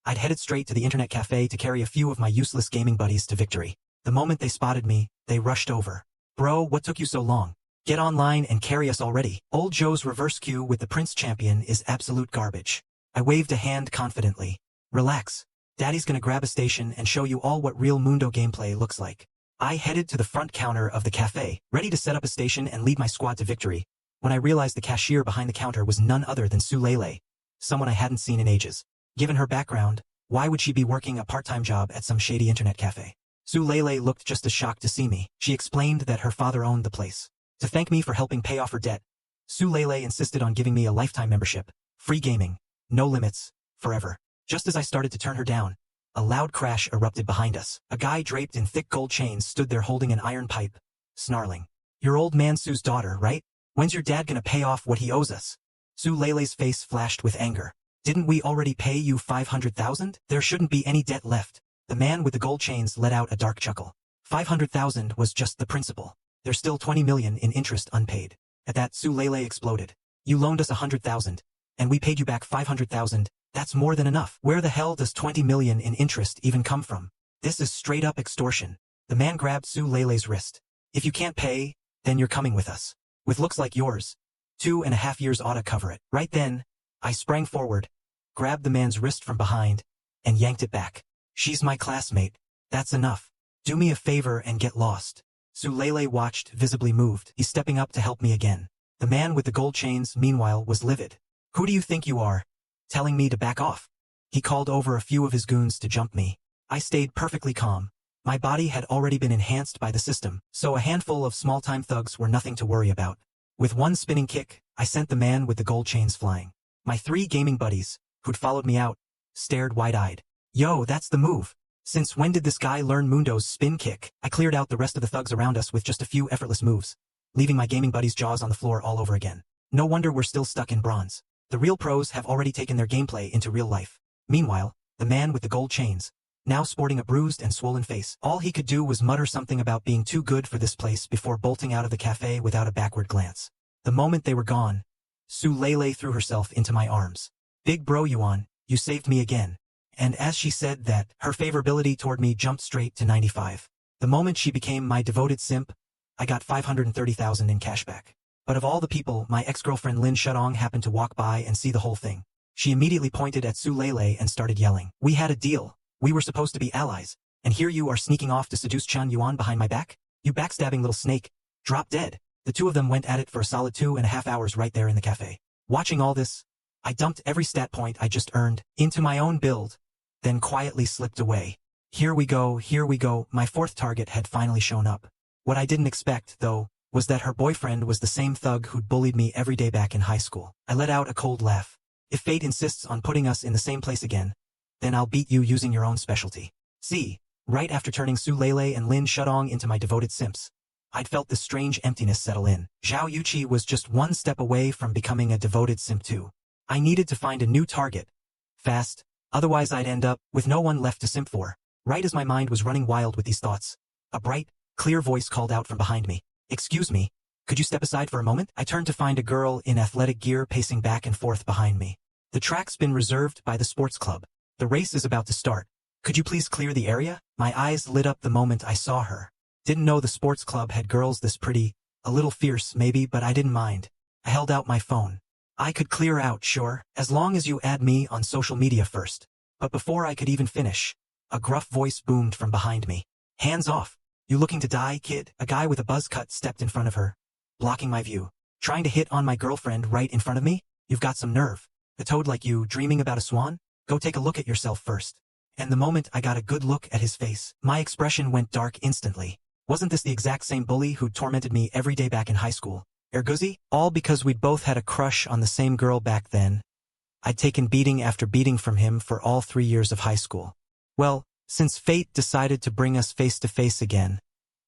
I'd headed straight to the internet cafe to carry a few of my useless gaming buddies to victory. The moment they spotted me, they rushed over. Bro, what took you so long? Get online and carry us already. Old Joe's reverse queue with the Prince Champion is absolute garbage. I waved a hand confidently. Relax. Daddy's gonna grab a station and show you all what real Mundo gameplay looks like. I headed to the front counter of the cafe, ready to set up a station and lead my squad to victory, when I realized the cashier behind the counter was none other than Su Lei, someone I hadn't seen in ages. Given her background, why would she be working a part-time job at some shady internet cafe? Su Lei looked just as shocked to see me. She explained that her father owned the place. To thank me for helping pay off her debt, Su Lei insisted on giving me a lifetime membership, free gaming, no limits, forever. Just as I started to turn her down, a loud crash erupted behind us. A guy draped in thick gold chains stood there holding an iron pipe, snarling. You're old man Su's daughter, right? When's your dad gonna pay off what he owes us? Su Lele's face flashed with anger. Didn't we already pay you 500,000? There shouldn't be any debt left. The man with the gold chains let out a dark chuckle. 500,000 was just the principal. There's still 20 million in interest unpaid. At that, Su Lele exploded. You loaned us 100,000, and we paid you back 500,000. That's more than enough. Where the hell does 20 million in interest even come from? This is straight up extortion. The man grabbed Su Lele's wrist. If you can't pay, then you're coming with us. With looks like yours, 2.5 years ought to cover it. Right then, I sprang forward, grabbed the man's wrist from behind, and yanked it back. She's my classmate. That's enough. Do me a favor and get lost. Su Lele watched, visibly moved. He's stepping up to help me again. The man with the gold chains, meanwhile, was livid. Who do you think you are? Telling me to back off? He called over a few of his goons to jump me. I stayed perfectly calm. My body had already been enhanced by the system, so a handful of small-time thugs were nothing to worry about. With one spinning kick, I sent the man with the gold chains flying. My 3 gaming buddies, who'd followed me out, stared wide-eyed. Yo, that's the move. Since when did this guy learn Mundo's spin kick? I cleared out the rest of the thugs around us with just a few effortless moves, leaving my gaming buddies' jaws on the floor all over again. No wonder we're still stuck in bronze. The real pros have already taken their gameplay into real life. Meanwhile, the man with the gold chains, now sporting a bruised and swollen face, all he could do was mutter something about being too good for this place before bolting out of the cafe without a backward glance. The moment they were gone, Su Lele threw herself into my arms. Big bro Yuan, you saved me again. And as she said that, her favorability toward me jumped straight to 95. The moment she became my devoted simp, I got 530,000 in cashback. But of all the people, my ex-girlfriend Lin Shudong happened to walk by and see the whole thing. She immediately pointed at Su Lele and started yelling. We had a deal. We were supposed to be allies. And here you are sneaking off to seduce Chan Yuan behind my back? You backstabbing little snake. Drop dead. The two of them went at it for a solid 2.5 hours right there in the cafe. Watching all this, I dumped every stat point I just earned into my own build, then quietly slipped away. Here we go, my 4th target had finally shown up. What I didn't expect, though, was that her boyfriend was the same thug who'd bullied me every day back in high school. I let out a cold laugh. If fate insists on putting us in the same place again, then I'll beat you using your own specialty. See, right after turning Su Lele and Lin Shudong into my devoted simps, I'd felt this strange emptiness settle in. Zhao Yuqi was just one step away from becoming a devoted simp too. I needed to find a new target. Fast, otherwise I'd end up with no one left to simp for. Right as my mind was running wild with these thoughts, a bright, clear voice called out from behind me. Excuse me, could you step aside for a moment? I turned to find a girl in athletic gear pacing back and forth behind me. The track's been reserved by the sports club. The race is about to start. Could you please clear the area? My eyes lit up the moment I saw her. Didn't know the sports club had girls this pretty, a little fierce maybe, but I didn't mind. I held out my phone. I could clear out, sure, as long as you add me on social media first. But before I could even finish, a gruff voice boomed from behind me. Hands off. You looking to die, kid? A guy with a buzz cut stepped in front of her, blocking my view. Trying to hit on my girlfriend right in front of me? You've got some nerve. A toad like you dreaming about a swan? Go take a look at yourself first. And the moment I got a good look at his face, my expression went dark instantly. Wasn't this the exact same bully who'd tormented me every day back in high school? Erguzzi? All because we'd both had a crush on the same girl back then. I'd taken beating after beating from him for all 3 years of high school. Well, since fate decided to bring us face to face again,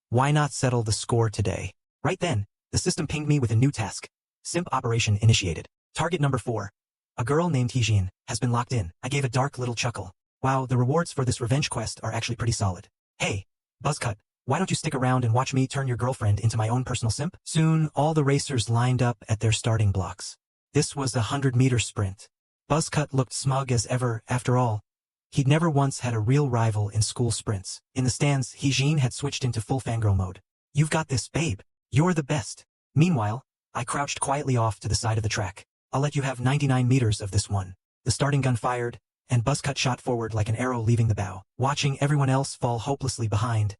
why not settle the score today? Right then, the system pinged me with a new task. Simp operation initiated. Target number 4. A girl named Hijin has been locked in. I gave a dark little chuckle. Wow, the rewards for this revenge quest are actually pretty solid. Hey, Buzzcut, why don't you stick around and watch me turn your girlfriend into my own personal simp? Soon, all the racers lined up at their starting blocks. This was a 100-meter sprint. Buzzcut looked smug as ever, after all. He'd never once had a real rival in school sprints. In the stands, Hijin had switched into full fangirl mode. You've got this, babe. You're the best. Meanwhile, I crouched quietly off to the side of the track. I'll let you have 99 meters of this one. The starting gun fired, and Buzzcut shot forward like an arrow leaving the bow. Watching everyone else fall hopelessly behind,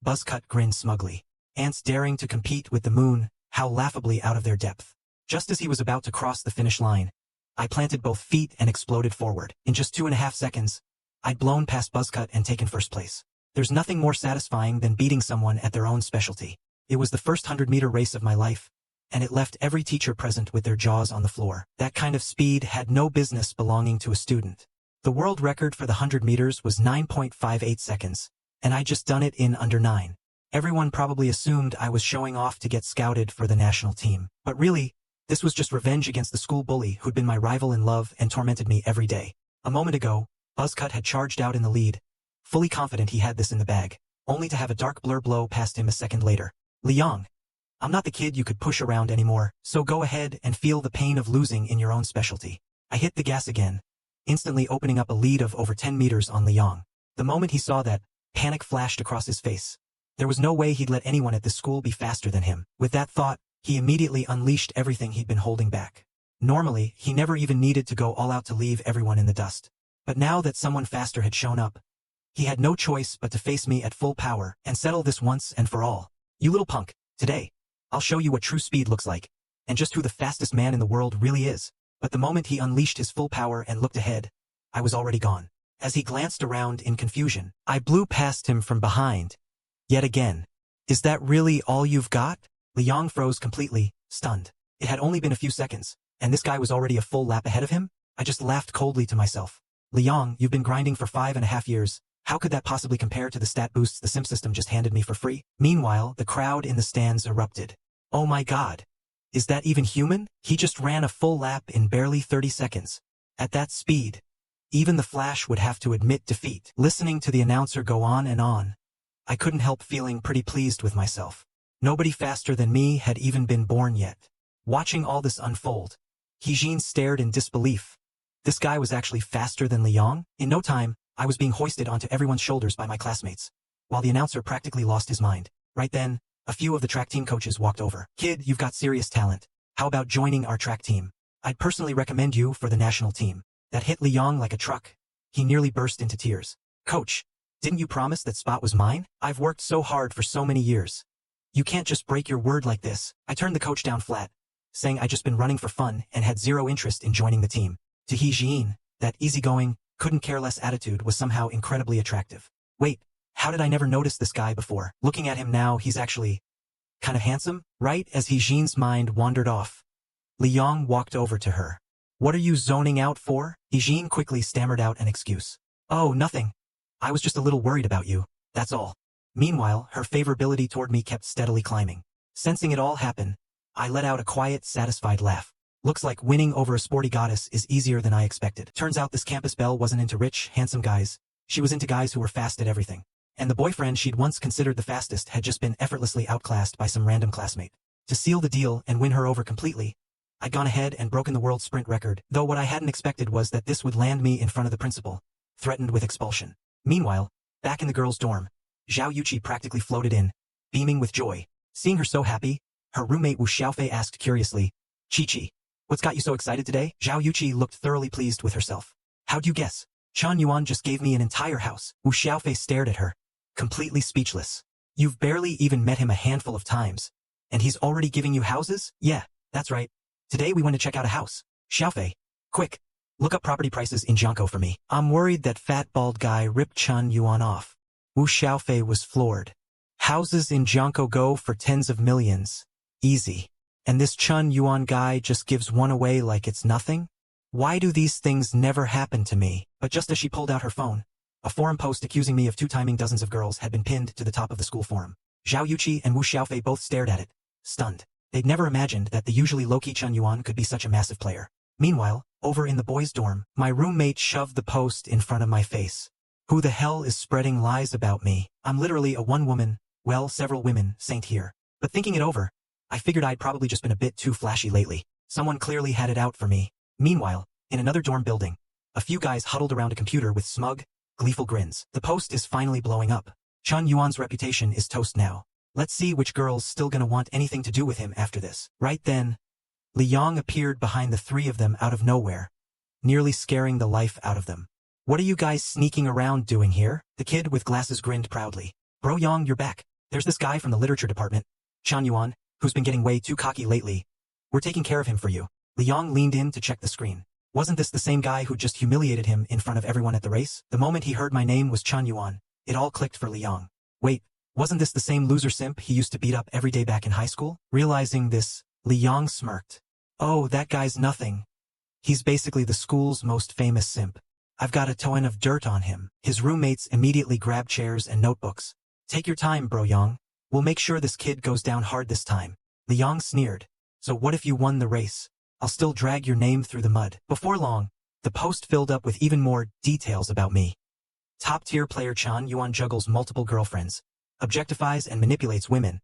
Buzzcut grinned smugly. Ants daring to compete with the moon, how laughably out of their depth. Just as he was about to cross the finish line, I planted both feet and exploded forward. In just 2.5 seconds, I'd blown past Buzzcut and taken first place. There's nothing more satisfying than beating someone at their own specialty. It was the first 100-meter race of my life, and it left every teacher present with their jaws on the floor. That kind of speed had no business belonging to a student. The world record for the 100 meters was 9.58 seconds, and I'd just done it in under 9. Everyone probably assumed I was showing off to get scouted for the national team. But really, this was just revenge against the school bully who'd been my rival in love and tormented me every day. A moment ago, Buzzcut had charged out in the lead, fully confident he had this in the bag, only to have a dark blur blow past him a second later. Liang, I'm not the kid you could push around anymore, so go ahead and feel the pain of losing in your own specialty. I hit the gas again, instantly opening up a lead of over 10 meters on Liang. The moment he saw that, panic flashed across his face. There was no way he'd let anyone at this school be faster than him. With that thought, he immediately unleashed everything he'd been holding back. Normally, he never even needed to go all out to leave everyone in the dust. But now that someone faster had shown up, he had no choice but to face me at full power and settle this once and for all. You little punk, today, I'll show you what true speed looks like, and just who the fastest man in the world really is. But the moment he unleashed his full power and looked ahead, I was already gone. As he glanced around in confusion, I blew past him from behind. Yet again. Is that really all you've got? Liang froze completely, stunned. It had only been a few seconds, and this guy was already a full lap ahead of him? I just laughed coldly to myself. Liang, you've been grinding for 5.5 years. How could that possibly compare to the stat boosts the sim system just handed me for free? Meanwhile, the crowd in the stands erupted. Oh my god. Is that even human? He just ran a full lap in barely 30 seconds. At that speed, even the Flash would have to admit defeat. Listening to the announcer go on and on, I couldn't help feeling pretty pleased with myself. Nobody faster than me had even been born yet. Watching all this unfold, Heejin stared in disbelief. This guy was actually faster than Liang? In no time, I was being hoisted onto everyone's shoulders by my classmates, while the announcer practically lost his mind. Right then, a few of the track team coaches walked over. Kid, you've got serious talent. How about joining our track team? I'd personally recommend you for the national team. That hit Liang like a truck. He nearly burst into tears. Coach, didn't you promise that spot was mine? I've worked so hard for so many years. You can't just break your word like this. I turned the coach down flat, saying I'd just been running for fun and had zero interest in joining the team. To Heejin, that easygoing, couldn't-care-less attitude was somehow incredibly attractive. Wait, how did I never notice this guy before? Looking at him now, he's actually kind of handsome, right? As Heejin's mind wandered off, Liang walked over to her. What are you zoning out for? Heejin quickly stammered out an excuse. Oh, nothing. I was just a little worried about you, that's all. Meanwhile, her favorability toward me kept steadily climbing. Sensing it all happen, I let out a quiet, satisfied laugh. Looks like winning over a sporty goddess is easier than I expected. Turns out this campus belle wasn't into rich, handsome guys. She was into guys who were fast at everything. And the boyfriend she'd once considered the fastest had just been effortlessly outclassed by some random classmate. To seal the deal and win her over completely, I'd gone ahead and broken the world sprint record, though what I hadn't expected was that this would land me in front of the principal, threatened with expulsion. Meanwhile, back in the girls' dorm, Zhao Yuqi practically floated in, beaming with joy. Seeing her so happy, her roommate Wu Xiaofei asked curiously, Chi-Chi, what's got you so excited today? Zhao Yuqi looked thoroughly pleased with herself. How'd you guess? Chan Yuan just gave me an entire house. Wu Xiaofei stared at her, completely speechless. You've barely even met him a handful of times, and he's already giving you houses? Yeah, that's right. Today we went to check out a house. Xiaofei, quick, look up property prices in Jiangkou for me. I'm worried that fat bald guy ripped Chan Yuan off. Wu Xiaofei was floored. Houses in Jiangkou go for tens of millions. Easy. And this Chun Yuan guy just gives one away like it's nothing? Why do these things never happen to me? But just as she pulled out her phone, a forum post accusing me of two-timing dozens of girls had been pinned to the top of the school forum. Zhao Yuqi and Wu Xiaofei both stared at it, stunned. They'd never imagined that the usually low-key Chun Yuan could be such a massive player. Meanwhile, over in the boys' dorm, my roommate shoved the post in front of my face. Who the hell is spreading lies about me? I'm literally a one-woman, well, several women, saint here. But thinking it over, I figured I'd probably just been a bit too flashy lately. Someone clearly had it out for me. Meanwhile, in another dorm building, a few guys huddled around a computer with smug, gleeful grins. The post is finally blowing up. Chun Yuan's reputation is toast now. Let's see which girl's still gonna want anything to do with him after this. Right then, Liang appeared behind the three of them out of nowhere, nearly scaring the life out of them. What are you guys sneaking around doing here? The kid with glasses grinned proudly. Bro Yang, you're back. There's this guy from the literature department, Chan Yuan, who's been getting way too cocky lately. We're taking care of him for you. Liang leaned in to check the screen. Wasn't this the same guy who just humiliated him in front of everyone at the race? The moment he heard my name was Chan Yuan, it all clicked for Liang. Wait, wasn't this the same loser simp he used to beat up every day back in high school? Realizing this, Liang smirked. Oh, that guy's nothing. He's basically the school's most famous simp. I've got a ton of dirt on him. His roommates immediately grabbed chairs and notebooks. Take your time, bro Yang. We'll make sure this kid goes down hard this time. Liang sneered. So what if you won the race? I'll still drag your name through the mud. Before long, the post filled up with even more details about me. Top-tier player Chan Yuan juggles multiple girlfriends, objectifies and manipulates women.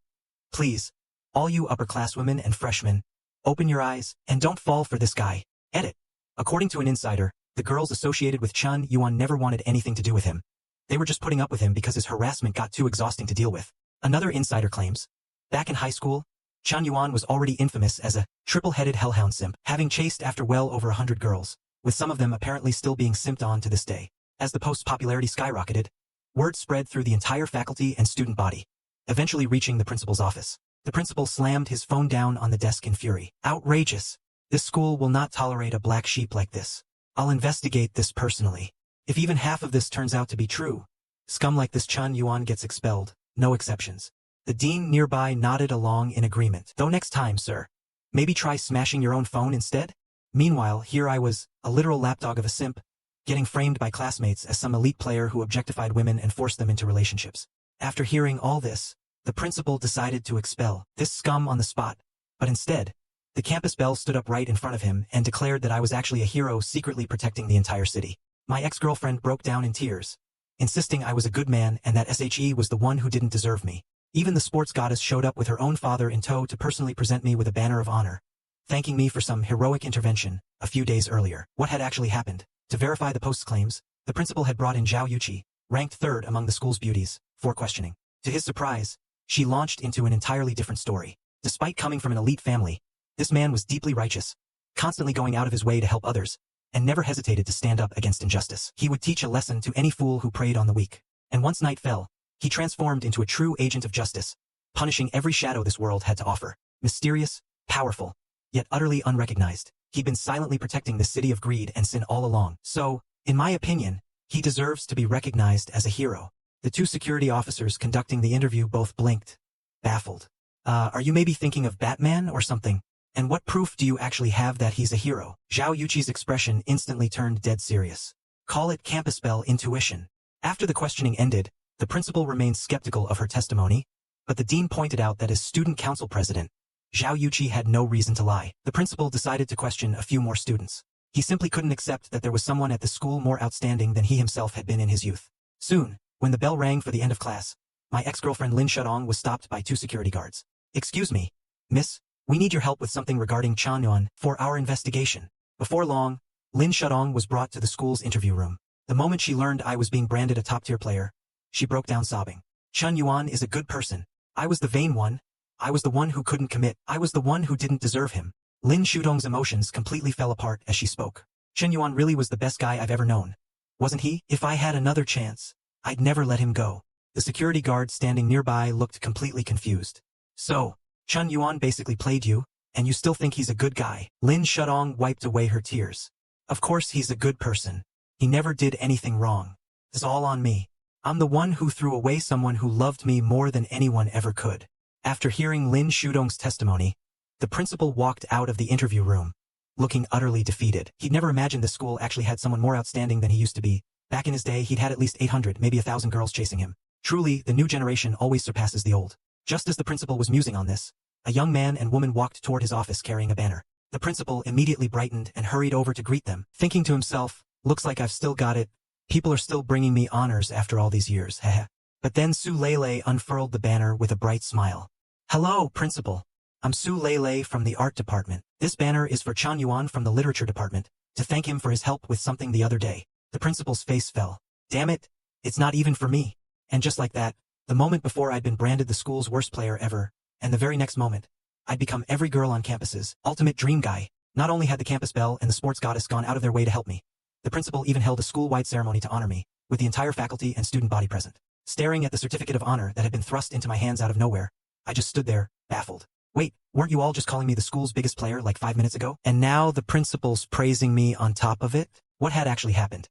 Please, all you upper-class women and freshmen, open your eyes and don't fall for this guy. Edit. According to an insider, the girls associated with Chan Yuan never wanted anything to do with him. They were just putting up with him because his harassment got too exhausting to deal with. Another insider claims, back in high school, Chan Yuan was already infamous as a triple-headed hellhound simp, having chased after well over 100 girls, with some of them apparently still being simped on to this day. As the post's popularity skyrocketed, word spread through the entire faculty and student body, eventually reaching the principal's office. The principal slammed his phone down on the desk in fury. Outrageous! This school will not tolerate a black sheep like this. I'll investigate this personally. If even half of this turns out to be true, scum like this Chan Yuan gets expelled, no exceptions. The dean nearby nodded along in agreement. Though next time, sir, maybe try smashing your own phone instead? Meanwhile, here I was, a literal lapdog of a simp, getting framed by classmates as some elite player who objectified women and forced them into relationships. After hearing all this, the principal decided to expel this scum on the spot, but instead, the campus belle stood up right in front of him and declared that I was actually a hero secretly protecting the entire city. My ex-girlfriend broke down in tears, insisting I was a good man and that SHE was the one who didn't deserve me. Even the sports goddess showed up with her own father in tow to personally present me with a banner of honor, thanking me for some heroic intervention a few days earlier. What had actually happened? To verify the post's claims, the principal had brought in Zhao Yuqi, ranked third among the school's beauties, for questioning. To his surprise, she launched into an entirely different story. Despite coming from an elite family, this man was deeply righteous, constantly going out of his way to help others, and never hesitated to stand up against injustice. He would teach a lesson to any fool who preyed on the weak. And once night fell, he transformed into a true agent of justice, punishing every shadow this world had to offer. Mysterious, powerful, yet utterly unrecognized, he'd been silently protecting the city of greed and sin all along. So, in my opinion, he deserves to be recognized as a hero. The two security officers conducting the interview both blinked, baffled. Are you maybe thinking of Batman or something? And what proof do you actually have that he's a hero? Zhao Yuqi's expression instantly turned dead serious. Call it campus belle intuition. After the questioning ended, the principal remained skeptical of her testimony, but the dean pointed out that as student council president, Zhao Yuqi had no reason to lie. The principal decided to question a few more students. He simply couldn't accept that there was someone at the school more outstanding than he himself had been in his youth. Soon, when the bell rang for the end of class, my ex-girlfriend Lin Shudong was stopped by two security guards. Excuse me, miss, we need your help with something regarding Chan Yuan for our investigation. Before long, Lin Shudong was brought to the school's interview room. The moment she learned I was being branded a top-tier player, she broke down sobbing. Chan Yuan is a good person. I was the vain one. I was the one who couldn't commit. I was the one who didn't deserve him. Lin Shudong's emotions completely fell apart as she spoke. Chen Yuan really was the best guy I've ever known. Wasn't he? If I had another chance, I'd never let him go. The security guard standing nearby looked completely confused. So, Chen Yuan basically played you, and you still think he's a good guy? Lin Shudong wiped away her tears. Of course he's a good person. He never did anything wrong. It's all on me. I'm the one who threw away someone who loved me more than anyone ever could. After hearing Lin Shudong's testimony, the principal walked out of the interview room, looking utterly defeated. He'd never imagined the school actually had someone more outstanding than he used to be. Back in his day, he'd had at least 800, maybe 1,000 girls chasing him. Truly, the new generation always surpasses the old. Just as the principal was musing on this, a young man and woman walked toward his office carrying a banner. The principal immediately brightened and hurried over to greet them, thinking to himself, looks like I've still got it. People are still bringing me honors after all these years, heh. But then Su Lele unfurled the banner with a bright smile. Hello, principal. I'm Su Lele from the art department. This banner is for Chan Yuan from the literature department, to thank him for his help with something the other day. The principal's face fell. Damn it, it's not even for me. And just like that, the moment before I'd been branded the school's worst player ever, and the very next moment, I'd become every girl on campus's ultimate dream guy. Not only had the campus belle and the sports goddess gone out of their way to help me, the principal even held a school-wide ceremony to honor me, with the entire faculty and student body present. Staring at the certificate of honor that had been thrust into my hands out of nowhere, I just stood there, baffled. Wait, weren't you all just calling me the school's biggest player like 5 minutes ago? And now the principal's praising me on top of it? What had actually happened?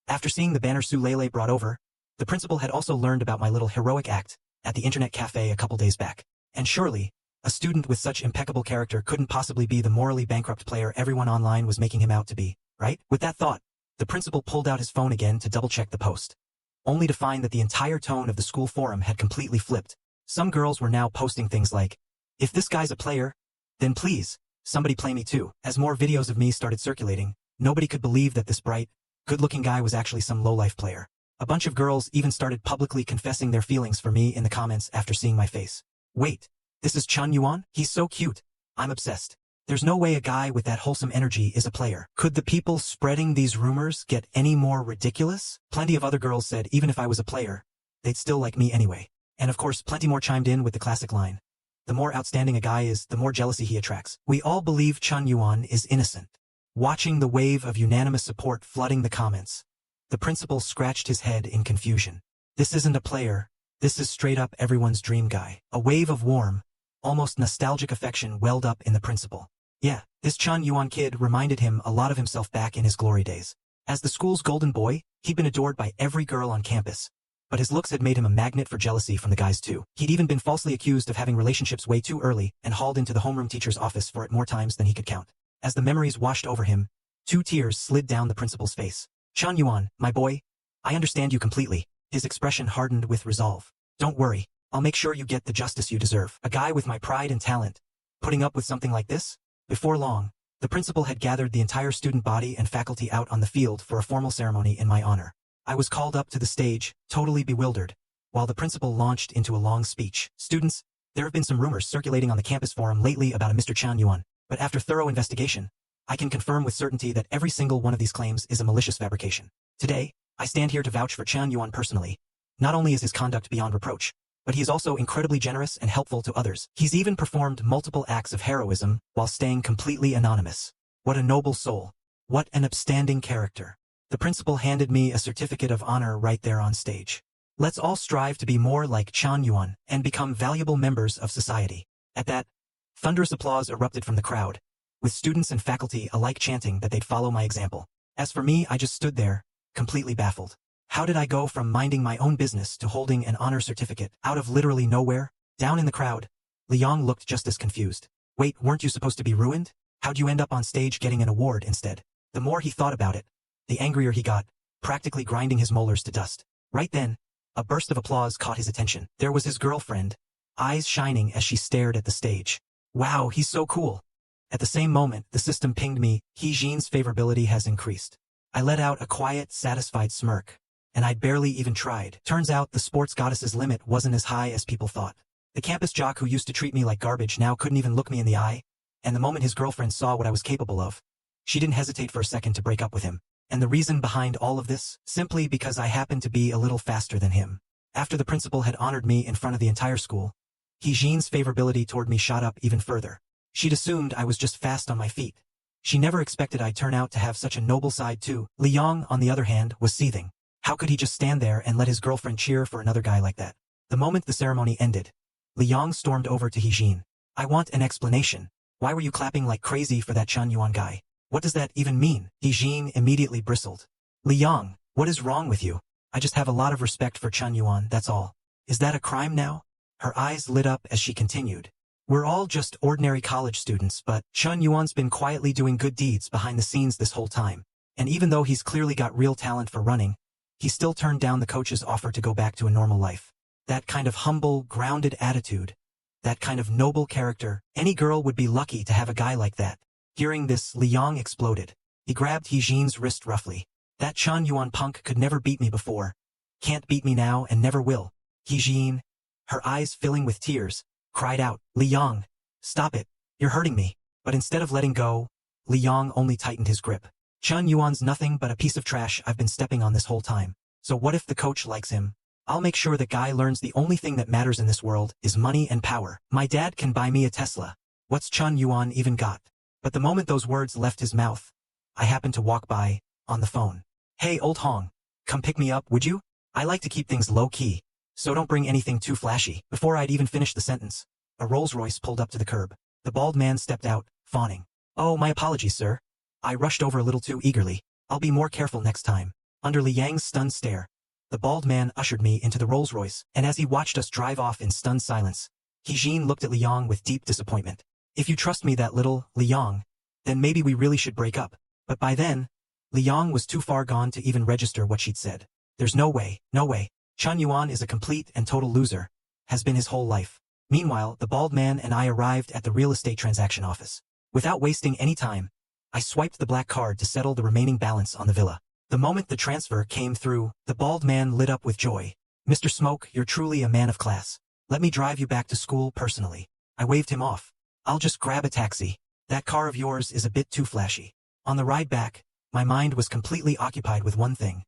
After seeing the banner Su Lele brought over, the principal had also learned about my little heroic act at the internet cafe a couple days back. And surely, a student with such impeccable character couldn't possibly be the morally bankrupt player everyone online was making him out to be, right? With that thought, the principal pulled out his phone again to double-check the post, only to find that the entire tone of the school forum had completely flipped. Some girls were now posting things like, "If this guy's a player, then please, somebody play me too." As more videos of me started circulating, nobody could believe that this bright, good-looking guy was actually some low-life player. A bunch of girls even started publicly confessing their feelings for me in the comments after seeing my face. Wait, this is Chun Yuan? He's so cute. I'm obsessed. There's no way a guy with that wholesome energy is a player. Could the people spreading these rumors get any more ridiculous? Plenty of other girls said even if I was a player, they'd still like me anyway. And of course, plenty more chimed in with the classic line, "The more outstanding a guy is, the more jealousy he attracts." We all believe Chun Yuan is innocent. Watching the wave of unanimous support flooding the comments, the principal scratched his head in confusion. This isn't a player. This is straight up everyone's dream guy. A wave of warm, almost nostalgic affection welled up in the principal. Yeah, this Chun Yuan kid reminded him a lot of himself back in his glory days. As the school's golden boy, he'd been adored by every girl on campus. But his looks had made him a magnet for jealousy from the guys too. He'd even been falsely accused of having relationships way too early and hauled into the homeroom teacher's office for it more times than he could count. As the memories washed over him, 2 tears slid down the principal's face. "Chun Yuan, my boy, I understand you completely." His expression hardened with resolve. "Don't worry, I'll make sure you get the justice you deserve." A guy with my pride and talent, putting up with something like this? Before long, the principal had gathered the entire student body and faculty out on the field for a formal ceremony in my honor. I was called up to the stage, totally bewildered, while the principal launched into a long speech. "Students, there have been some rumors circulating on the campus forum lately about a Mr. Chun Yuan, but after thorough investigation, I can confirm with certainty that every single one of these claims is a malicious fabrication. Today, I stand here to vouch for Chun Yuan personally. Not only is his conduct beyond reproach, but he is also incredibly generous and helpful to others. He's even performed multiple acts of heroism while staying completely anonymous. What a noble soul. What an upstanding character." The principal handed me a certificate of honor right there on stage. "Let's all strive to be more like Chun Yuan and become valuable members of society." At that, thunderous applause erupted from the crowd, with students and faculty alike chanting that they'd follow my example. As for me, I just stood there, completely baffled. How did I go from minding my own business to holding an honor certificate out of literally nowhere? Down in the crowd, Liang looked just as confused. "Wait, weren't you supposed to be ruined? How'd you end up on stage getting an award instead?" The more he thought about it, the angrier he got, practically grinding his molars to dust. Right then, a burst of applause caught his attention. There was his girlfriend, eyes shining as she stared at the stage. "Wow, he's so cool." At the same moment, the system pinged me, "He Jin's favorability has increased." I let out a quiet, satisfied smirk, and I'd barely even tried. Turns out the sports goddess's limit wasn't as high as people thought. The campus jock who used to treat me like garbage now couldn't even look me in the eye, and the moment his girlfriend saw what I was capable of, she didn't hesitate for a second to break up with him. And the reason behind all of this? Simply because I happened to be a little faster than him. After the principal had honored me in front of the entire school, He Jin's favorability toward me shot up even further. She'd assumed I was just fast on my feet. She never expected I'd turn out to have such a noble side too. Liang, on the other hand, was seething. How could he just stand there and let his girlfriend cheer for another guy like that? The moment the ceremony ended, Liang stormed over to He Jin. "I want an explanation. Why were you clapping like crazy for that Chun Yuan guy? What does that even mean?" He Jin immediately bristled. "Liang, what is wrong with you? I just have a lot of respect for Chun Yuan, that's all. Is that a crime now?" Her eyes lit up as she continued. "We're all just ordinary college students, but Chun Yuan's been quietly doing good deeds behind the scenes this whole time. And even though he's clearly got real talent for running, he still turned down the coach's offer to go back to a normal life. That kind of humble, grounded attitude, that kind of noble character, any girl would be lucky to have a guy like that." Hearing this, Liang exploded. He grabbed He Jin's wrist roughly. "That Chun Yuan punk could never beat me before. Can't beat me now and never will." He Jin, her eyes filling with tears, cried out, "Liang, stop it. You're hurting me." But instead of letting go, Liang only tightened his grip. "Chun Yuan's nothing but a piece of trash I've been stepping on this whole time. So what if the coach likes him? I'll make sure that guy learns the only thing that matters in this world is money and power. My dad can buy me a Tesla. What's Chun Yuan even got?" But the moment those words left his mouth, I happened to walk by, on the phone. "Hey, old Hong, come pick me up, would you? I like to keep things low-key, so don't bring anything too flashy." Before I'd even finished the sentence, a Rolls-Royce pulled up to the curb. The bald man stepped out, fawning. "Oh, my apologies, sir. I rushed over a little too eagerly. I'll be more careful next time." Under Liang's stunned stare, the bald man ushered me into the Rolls-Royce, and as he watched us drive off in stunned silence, He Jin looked at Liang with deep disappointment. "If you trust me that little, Liang, then maybe we really should break up." But by then, Liang was too far gone to even register what she'd said. "There's no way, no way. Chun Yuan is a complete and total loser. has been his whole life. Meanwhile, the bald man and I arrived at the real estate transaction office. Without wasting any time, I swiped the black card to settle the remaining balance on the villa. The moment the transfer came through, the bald man lit up with joy. "Mr. Smoke, you're truly a man of class. Let me drive you back to school personally." I waved him off. "I'll just grab a taxi. That car of yours is a bit too flashy." On the ride back, my mind was completely occupied with one thing.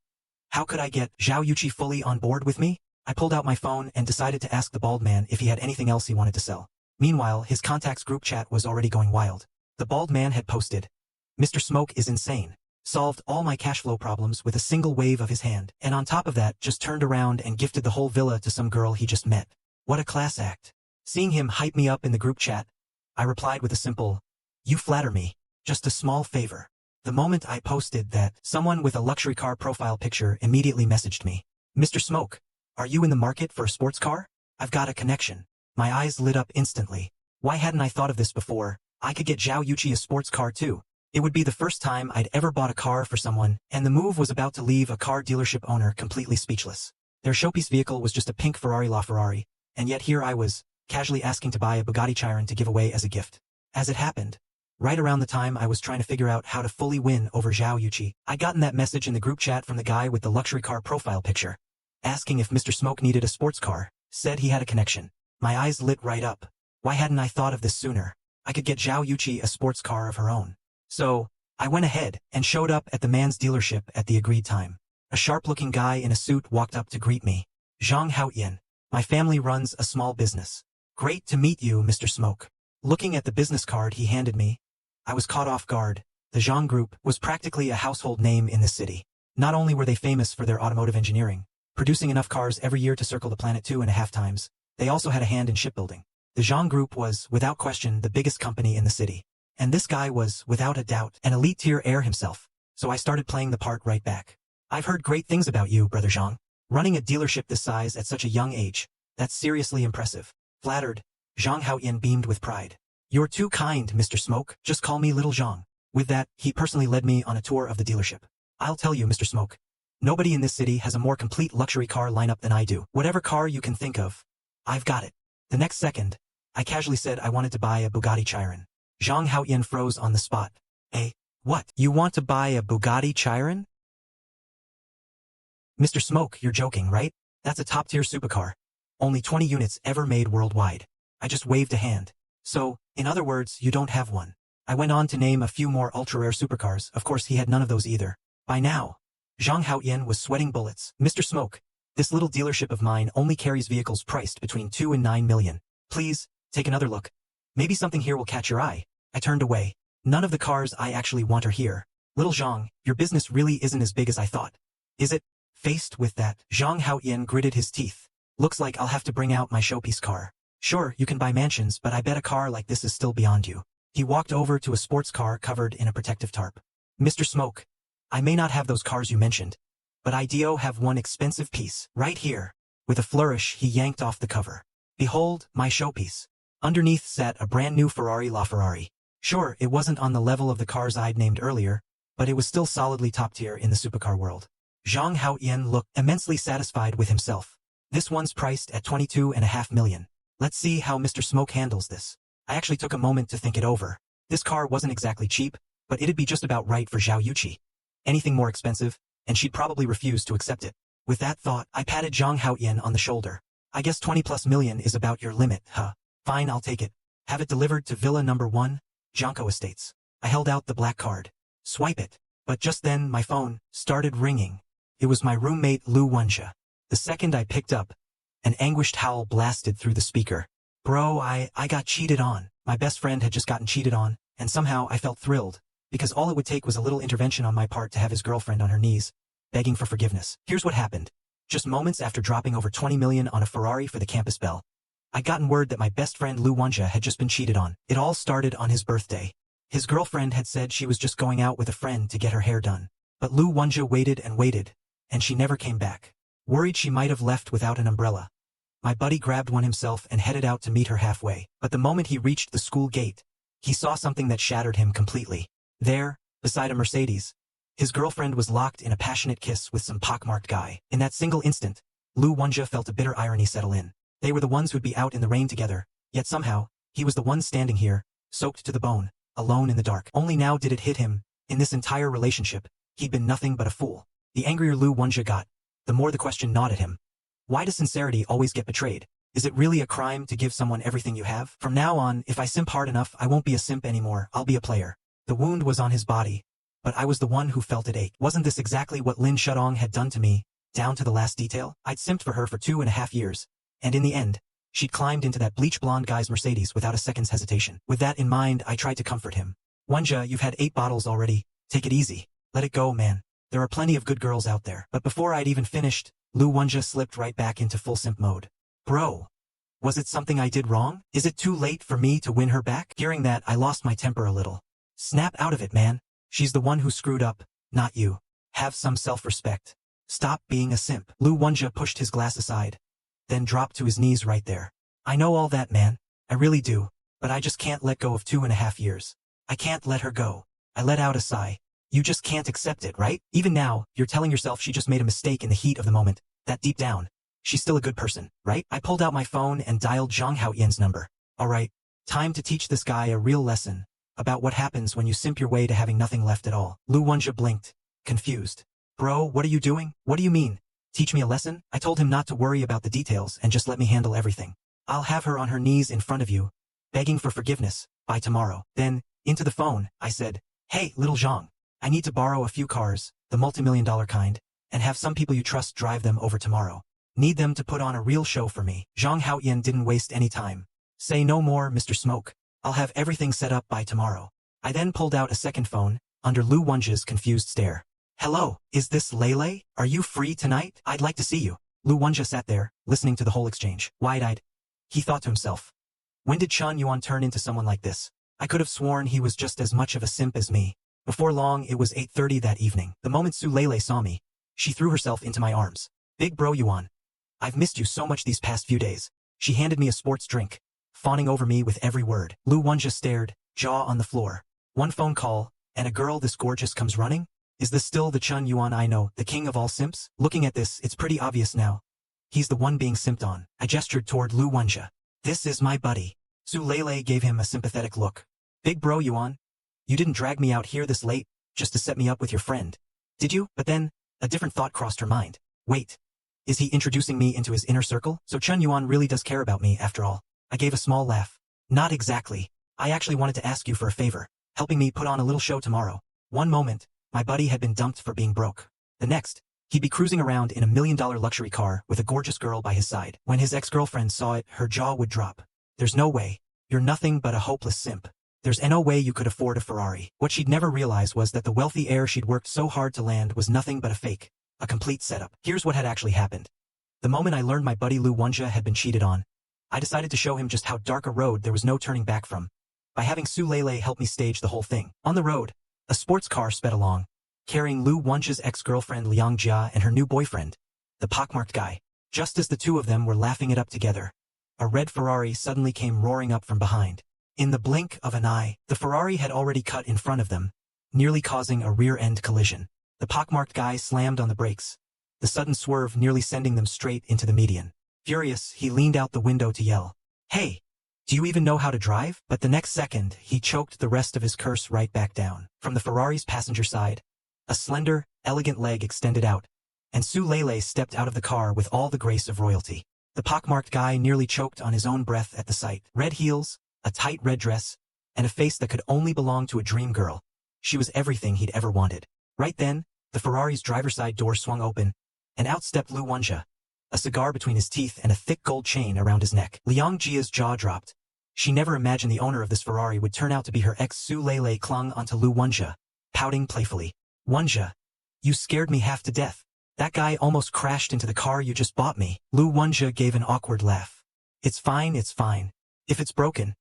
How could I get Zhao Yuqi fully on board with me? I pulled out my phone and decided to ask the bald man if he had anything else he wanted to sell. Meanwhile, his contacts group chat was already going wild. The bald man had posted, "Mr. Smoke is insane. Solved all my cash flow problems with a single wave of his hand, and on top of that just turned around and gifted the whole villa to some girl he just met. What a class act." Seeing him hype me up in the group chat, I replied with a simple, "You flatter me. Just a small favor." The moment I posted that, someone with a luxury car profile picture immediately messaged me. "Mr. Smoke, are you in the market for a sports car? I've got a connection." My eyes lit up instantly. Why hadn't I thought of this before? I could get Zhao Yuqi a sports car too. It would be the first time I'd ever bought a car for someone, and the move was about to leave a car dealership owner completely speechless. Their showpiece vehicle was just a pink Ferrari LaFerrari, and yet here I was, casually asking to buy a Bugatti Chiron to give away as a gift. As it happened, right around the time I was trying to figure out how to fully win over Zhao Yuqi, I'd gotten that message in the group chat from the guy with the luxury car profile picture, asking if Mr. Smoke needed a sports car, said he had a connection. My eyes lit right up. Why hadn't I thought of this sooner? I could get Zhao Yuqi a sports car of her own. So, I went ahead and showed up at the man's dealership at the agreed time. A sharp-looking guy in a suit walked up to greet me. "Zhang Haoyan. My family runs a small business." "Great to meet you, Mr. Smoke." Looking at the business card he handed me, I was caught off guard. The Zhang Group was practically a household name in the city. Not only were they famous for their automotive engineering, producing enough cars every year to circle the planet 2.5 times, they also had a hand in shipbuilding. The Zhang Group was, without question, the biggest company in the city. And this guy was, without a doubt, an elite-tier heir himself. So I started playing the part right back. "I've heard great things about you, Brother Zhang. Running a dealership this size at such a young age, that's seriously impressive." Flattered, Zhang Haoyan beamed with pride. "You're too kind, Mr. Smoke. Just call me Little Zhang." With that, he personally led me on a tour of the dealership. "I'll tell you, Mr. Smoke, nobody in this city has a more complete luxury car lineup than I do. Whatever car you can think of, I've got it." The next second, I casually said I wanted to buy a Bugatti Chiron. Zhang Haoyan froze on the spot. What? You want to buy a Bugatti Chiron?" "Mr. Smoke, you're joking, right? That's a top-tier supercar. Only 20 units ever made worldwide." I just waved a hand. "So, in other words, you don't have one." I went on to name a few more ultra-rare supercars. Of course, he had none of those either. By now, Zhang Haoyan was sweating bullets. "Mr. Smoke, this little dealership of mine only carries vehicles priced between 2 and 9 million. Please, take another look. Maybe something here will catch your eye." I turned away. "None of the cars I actually want are here. Little Zhang, your business really isn't as big as I thought. Is it?" Faced with that, Zhang Haoyan gritted his teeth. "Looks like I'll have to bring out my showpiece car. Sure, you can buy mansions, but I bet a car like this is still beyond you." He walked over to a sports car covered in a protective tarp. "Mr. Smoke, I may not have those cars you mentioned, but I do have one expensive piece, right here." With a flourish, he yanked off the cover. "Behold, my showpiece." Underneath sat a brand new Ferrari LaFerrari. Sure, it wasn't on the level of the cars I'd named earlier, but it was still solidly top tier in the supercar world. Zhang Haoyan looked immensely satisfied with himself. "This one's priced at 22.5 million. Let's see how Mr. Smoke handles this." I actually took a moment to think it over. This car wasn't exactly cheap, but it'd be just about right for Zhao Yuqi. Anything more expensive, and she'd probably refuse to accept it. With that thought, I patted Zhang Haoyan on the shoulder. "I guess 20+ million is about your limit, huh? Fine, I'll take it. Have it delivered to Villa Number 1, Jonko Estates." I held out the black card. "Swipe it." But just then, my phone started ringing. It was my roommate Lu Wenjia. The second I picked up, an anguished howl blasted through the speaker. "Bro, I got cheated on." My best friend had just gotten cheated on, and somehow I felt thrilled, because all it would take was a little intervention on my part to have his girlfriend on her knees, begging for forgiveness. Here's what happened. Just moments after dropping over 20 million on a Ferrari for the campus belle, I'd gotten word that my best friend Lu Wenjia had just been cheated on. It all started on his birthday. His girlfriend had said she was just going out with a friend to get her hair done. But Lu Wenjia waited and waited, and she never came back. Worried she might have left without an umbrella, my buddy grabbed one himself and headed out to meet her halfway. But the moment he reached the school gate, he saw something that shattered him completely. There, beside a Mercedes, his girlfriend was locked in a passionate kiss with some pockmarked guy. In that single instant, Lu Wenjia felt a bitter irony settle in. They were the ones who'd be out in the rain together, yet somehow, he was the one standing here, soaked to the bone, alone in the dark. Only now did it hit him, in this entire relationship, he'd been nothing but a fool. The angrier Lu Wonja got, the more the question gnawed at him. Why does sincerity always get betrayed? Is it really a crime to give someone everything you have? From now on, if I simp hard enough, I won't be a simp anymore, I'll be a player. The wound was on his body, but I was the one who felt it ache. Wasn't this exactly what Lin Shudong had done to me, down to the last detail? I'd simped for her for 2.5 years, and in the end, she'd climbed into that bleach blonde guy's Mercedes without a second's hesitation. With that in mind, I tried to comfort him. Wonja, you've had 8 bottles already, take it easy. Let it go, man. There are plenty of good girls out there. But before I'd even finished, Lu Wonja slipped right back into full simp mode. Bro, was it something I did wrong? Is it too late for me to win her back? Hearing that, I lost my temper a little. Snap out of it, man. She's the one who screwed up, not you. Have some self-respect. Stop being a simp. Lu Wonja pushed his glass aside, then dropped to his knees right there. I know all that, man. I really do. But I just can't let go of 2.5 years. I can't let her go. I let out a sigh. You just can't accept it, right? Even now, you're telling yourself she just made a mistake in the heat of the moment, that deep down, she's still a good person, right? I pulled out my phone and dialed Zhang Haoyan's number. Alright, time to teach this guy a real lesson about what happens when you simp your way to having nothing left at all. Lu Wonja blinked, confused. Bro, what are you doing? What do you mean? Teach me a lesson? I told him not to worry about the details and just let me handle everything. I'll have her on her knees in front of you, begging for forgiveness, by tomorrow. Then, into the phone, I said, hey, little Zhang. I need to borrow a few cars, the multi-million-dollar kind, and have some people you trust drive them over tomorrow. Need them to put on a real show for me. Zhang Haoyan didn't waste any time. Say no more, Mr. Smoke. I'll have everything set up by tomorrow. I then pulled out a second phone, under Lu Wonja's confused stare. Hello, is this Lele? Are you free tonight? I'd like to see you. Lu Wonja sat there, listening to the whole exchange. Wide-eyed. He thought to himself. When did Chun Yuan turn into someone like this? I could have sworn he was just as much of a simp as me. Before long, it was 8:30 that evening. The moment Su Lele saw me, she threw herself into my arms. Big bro Yuan. I've missed you so much these past few days. She handed me a sports drink, fawning over me with every word. Lu Wonja stared, jaw on the floor. One phone call, and a girl this gorgeous comes running? Is this still the Chun Yuan I know, the king of all simps? Looking at this, it's pretty obvious now. He's the one being simped on. I gestured toward Lu Wonja. This is my buddy. Su Lele gave him a sympathetic look. Big bro Yuan. You didn't drag me out here this late, just to set me up with your friend. Did you? But then, a different thought crossed her mind. Wait. Is he introducing me into his inner circle? So Chun Yuan really does care about me, after all. I gave a small laugh. Not exactly. I actually wanted to ask you for a favor, helping me put on a little show tomorrow. One moment, my buddy had been dumped for being broke. The next, he'd be cruising around in a $1 million luxury car with a gorgeous girl by his side. When his ex-girlfriend saw it, her jaw would drop. There's no way. You're nothing but a hopeless simp. There's no way you could afford a Ferrari. What she'd never realize was that the wealthy heir she'd worked so hard to land was nothing but a fake. A complete setup. Here's what had actually happened. The moment I learned my buddy Lu Wonja had been cheated on, I decided to show him just how dark a road there was no turning back from, by having Su Lele help me stage the whole thing. On the road, a sports car sped along, carrying Lu Wonja's ex-girlfriend Liang Jia and her new boyfriend, the pockmarked guy. Just as the two of them were laughing it up together, a red Ferrari suddenly came roaring up from behind. In the blink of an eye, the Ferrari had already cut in front of them, nearly causing a rear-end collision. The pockmarked guy slammed on the brakes, the sudden swerve nearly sending them straight into the median. Furious, he leaned out the window to yell, "Hey, do you even know how to drive?" But the next second, he choked the rest of his curse right back down. From the Ferrari's passenger side, a slender, elegant leg extended out, and Su Lele stepped out of the car with all the grace of royalty. The pockmarked guy nearly choked on his own breath at the sight. Red heels, a tight red dress, and a face that could only belong to a dream girl. She was everything he'd ever wanted. Right then, the Ferrari's driver's side door swung open, and out stepped Lu Wonja, a cigar between his teeth and a thick gold chain around his neck. Liang Jia's jaw dropped. She never imagined the owner of this Ferrari would turn out to be her ex. Su Lele clung onto Lu Wonja, pouting playfully. "Wonja, you scared me half to death. That guy almost crashed into the car you just bought me." Lu Wonja gave an awkward laugh. It's fine. If it's broken,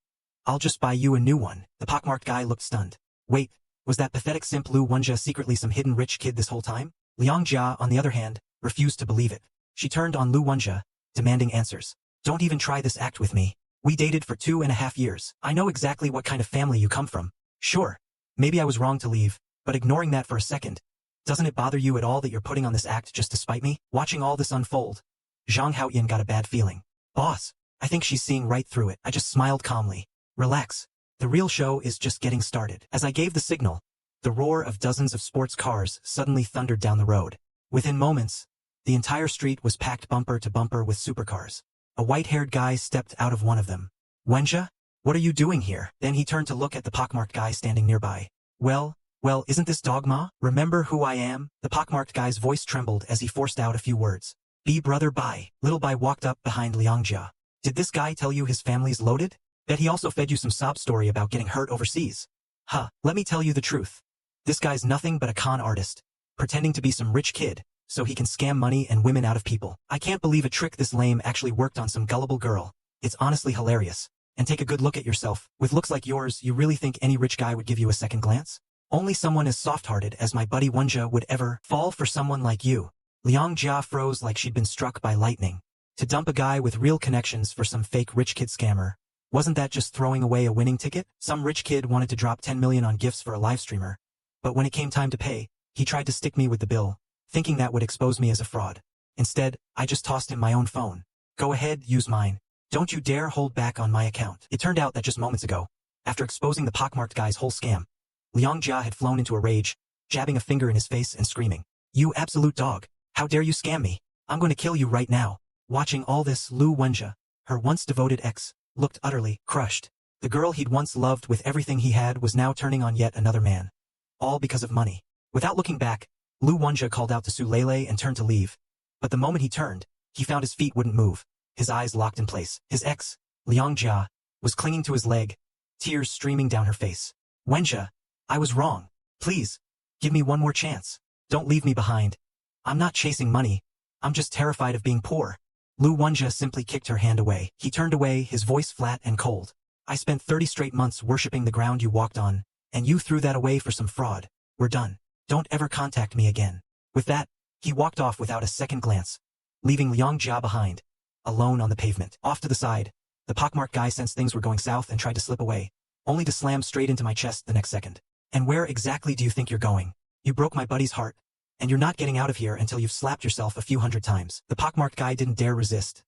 I'll just buy you a new one." The pockmarked guy looked stunned. Wait, was that pathetic simp Lu Wonja secretly some hidden rich kid this whole time? Liang Jia, on the other hand, refused to believe it. She turned on Lu Wonja, demanding answers. "Don't even try this act with me. We dated for 2.5 years. I know exactly what kind of family you come from. Sure, maybe I was wrong to leave, but ignoring that for a second, doesn't it bother you at all that you're putting on this act just to spite me?" Watching all this unfold, Zhang Haoyan got a bad feeling. Boss, I think she's seeing right through it. I just smiled calmly. Relax. The real show is just getting started. As I gave the signal, the roar of dozens of sports cars suddenly thundered down the road. Within moments, the entire street was packed bumper to bumper with supercars. A white-haired guy stepped out of one of them. Wenja? What are you doing here? Then he turned to look at the pockmarked guy standing nearby. Well, isn't this Dogma? Remember who I am? The pockmarked guy's voice trembled as he forced out a few words. B brother Bai. Little Bai walked up behind Liangjia. Did this guy tell you his family's loaded? Bet he also fed you some sob story about getting hurt overseas. Huh, let me tell you the truth. This guy's nothing but a con artist, pretending to be some rich kid, so he can scam money and women out of people. I can't believe a trick this lame actually worked on some gullible girl. It's honestly hilarious. And take a good look at yourself. With looks like yours, you really think any rich guy would give you a second glance? Only someone as soft-hearted as my buddy Wenja would ever fall for someone like you. Liang Jia froze like she'd been struck by lightning. To dump a guy with real connections for some fake rich kid scammer. Wasn't that just throwing away a winning ticket? Some rich kid wanted to drop 10 million on gifts for a live streamer. But when it came time to pay, he tried to stick me with the bill, thinking that would expose me as a fraud. Instead, I just tossed him my own phone. Go ahead, use mine. Don't you dare hold back on my account. It turned out that just moments ago, after exposing the pockmarked guy's whole scam, Liang Jia had flown into a rage, jabbing a finger in his face and screaming, "You absolute dog! How dare you scam me? I'm going to kill you right now." Watching all this, Lu Wenja, her once devoted ex, looked utterly crushed. The girl he'd once loved with everything he had was now turning on yet another man. All because of money. Without looking back, Lu Wenja called out to Su Lele and turned to leave. But the moment he turned, he found his feet wouldn't move. His eyes locked in place. His ex, Liang Jia, was clinging to his leg, tears streaming down her face. Wenja, I was wrong. Please, give me one more chance. Don't leave me behind. I'm not chasing money. I'm just terrified of being poor. Lu Wenja simply kicked her hand away. He turned away, his voice flat and cold. I spent 30 straight months worshipping the ground you walked on, and you threw that away for some fraud. We're done. Don't ever contact me again. With that, he walked off without a second glance, leaving Liang Jia behind, alone on the pavement. Off to the side, the pockmarked guy sensed things were going south and tried to slip away, only to slam straight into my chest the next second. And where exactly do you think you're going? You broke my buddy's heart, and you're not getting out of here until you've slapped yourself a few hundred times. The pockmarked guy didn't dare resist.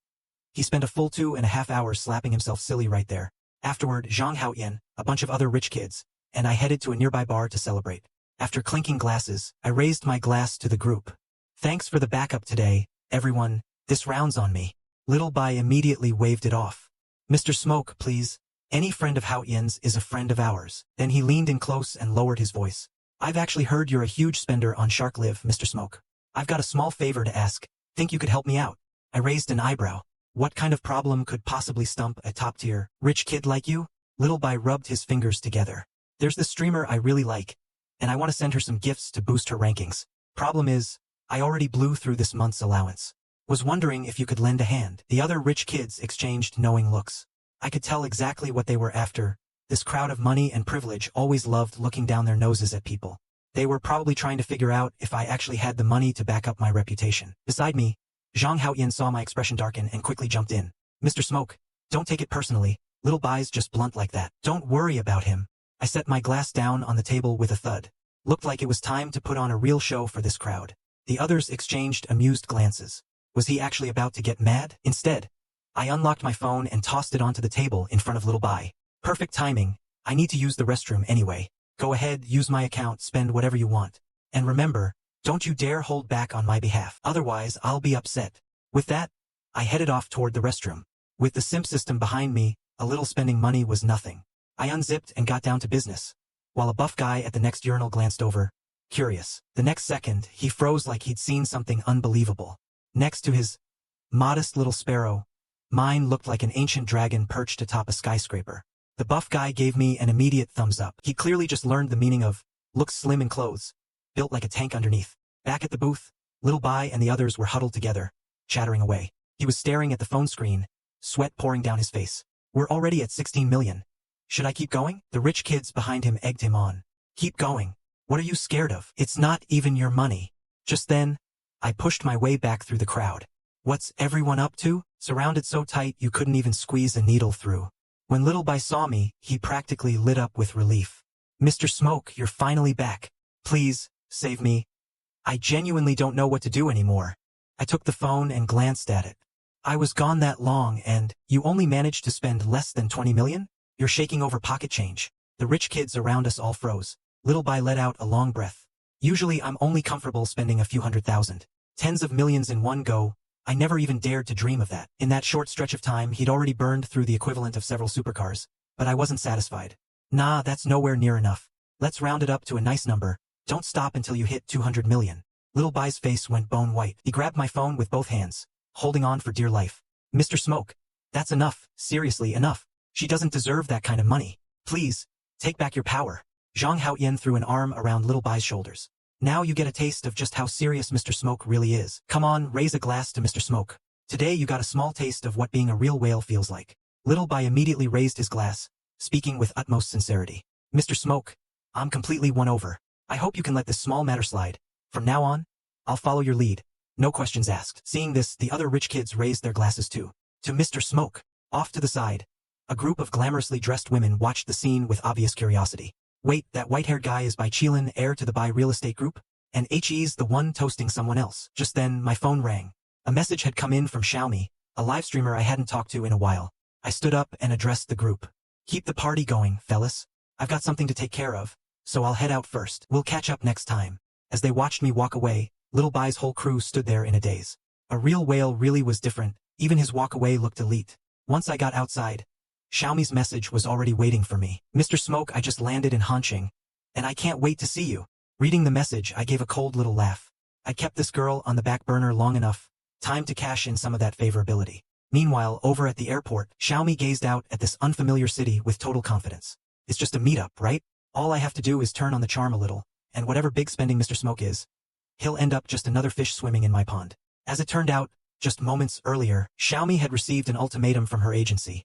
He spent a full 2.5 hours slapping himself silly right there. Afterward, Zhang Haoyan, a bunch of other rich kids, and I headed to a nearby bar to celebrate. After clinking glasses, I raised my glass to the group. Thanks for the backup today, everyone. This round's on me. Little Bai immediately waved it off. Mr. Smoke, please. Any friend of Haoyan's is a friend of ours. Then he leaned in close and lowered his voice. I've actually heard you're a huge spender on Shark Live, Mr. Smoke. I've got a small favor to ask. Think you could help me out? I raised an eyebrow. What kind of problem could possibly stump a top-tier, rich kid like you? Little Bai rubbed his fingers together. There's this streamer I really like, and I want to send her some gifts to boost her rankings. Problem is, I already blew through this month's allowance. Was wondering if you could lend a hand. The other rich kids exchanged knowing looks. I could tell exactly what they were after. This crowd of money and privilege always loved looking down their noses at people. They were probably trying to figure out if I actually had the money to back up my reputation. Beside me, Zhang Haoyan saw my expression darken and quickly jumped in. Mr. Smoke, don't take it personally. Little Bai's just blunt like that. Don't worry about him. I set my glass down on the table with a thud. Looked like it was time to put on a real show for this crowd. The others exchanged amused glances. Was he actually about to get mad? Instead, I unlocked my phone and tossed it onto the table in front of Little Bai. Perfect timing. I need to use the restroom anyway. Go ahead, use my account, spend whatever you want. And remember, don't you dare hold back on my behalf. Otherwise, I'll be upset. With that, I headed off toward the restroom. With the simp system behind me, a little spending money was nothing. I unzipped and got down to business, while a buff guy at the next urinal glanced over, curious. The next second, he froze like he'd seen something unbelievable. Next to his modest little sparrow, mine looked like an ancient dragon perched atop a skyscraper. The buff guy gave me an immediate thumbs up. He clearly just learned the meaning of, looks slim in clothes, built like a tank underneath. Back at the booth, Little Bai and the others were huddled together, chattering away. He was staring at the phone screen, sweat pouring down his face. We're already at 16 million. Should I keep going? The rich kids behind him egged him on. Keep going. What are you scared of? It's not even your money. Just then, I pushed my way back through the crowd. What's everyone up to? Surrounded so tight you couldn't even squeeze a needle through. When Little Bai saw me, he practically lit up with relief. Mr. Smoke, you're finally back. Please, save me. I genuinely don't know what to do anymore. I took the phone and glanced at it. I was gone that long and you only managed to spend less than 20 million? You're shaking over pocket change. The rich kids around us all froze. Little Bai let out a long breath. Usually I'm only comfortable spending a few $100,000. Tens of millions in one go. I never even dared to dream of that. In that short stretch of time, he'd already burned through the equivalent of several supercars. But I wasn't satisfied. Nah, that's nowhere near enough. Let's round it up to a nice number. Don't stop until you hit 200 million. Little Bai's face went bone white. He grabbed my phone with both hands, holding on for dear life. Mr. Smoke. That's enough. Seriously, enough. She doesn't deserve that kind of money. Please, take back your power. Zhang Haoyan threw an arm around Little Bai's shoulders. Now you get a taste of just how serious Mr. Smoke really is. Come on, raise a glass to Mr. Smoke. Today you got a small taste of what being a real whale feels like. Little Bai immediately raised his glass, speaking with utmost sincerity. Mr. Smoke, I'm completely won over. I hope you can let this small matter slide. From now on, I'll follow your lead. No questions asked. Seeing this, the other rich kids raised their glasses too. To Mr. Smoke. Off to the side, a group of glamorously dressed women watched the scene with obvious curiosity. Wait, that white-haired guy is Bai Qilin, heir to the Bai Real Estate Group? And HE's the one toasting someone else. Just then, my phone rang. A message had come in from Xiaomi, a live streamer I hadn't talked to in a while. I stood up and addressed the group. Keep the party going, fellas. I've got something to take care of, so I'll head out first. We'll catch up next time. As they watched me walk away, Little Bai's whole crew stood there in a daze. A real whale really was different. Even his walk away looked elite. Once I got outside, Xiaomi's message was already waiting for me. Mr. Smoke, I just landed in Hanqing, and I can't wait to see you. Reading the message, I gave a cold little laugh. I kept this girl on the back burner long enough. Time to cash in some of that favorability. Meanwhile, over at the airport, Xiaomi gazed out at this unfamiliar city with total confidence. It's just a meetup, right? All I have to do is turn on the charm a little, and whatever big spending Mr. Smoke is, he'll end up just another fish swimming in my pond. As it turned out, just moments earlier, Xiaomi had received an ultimatum from her agency.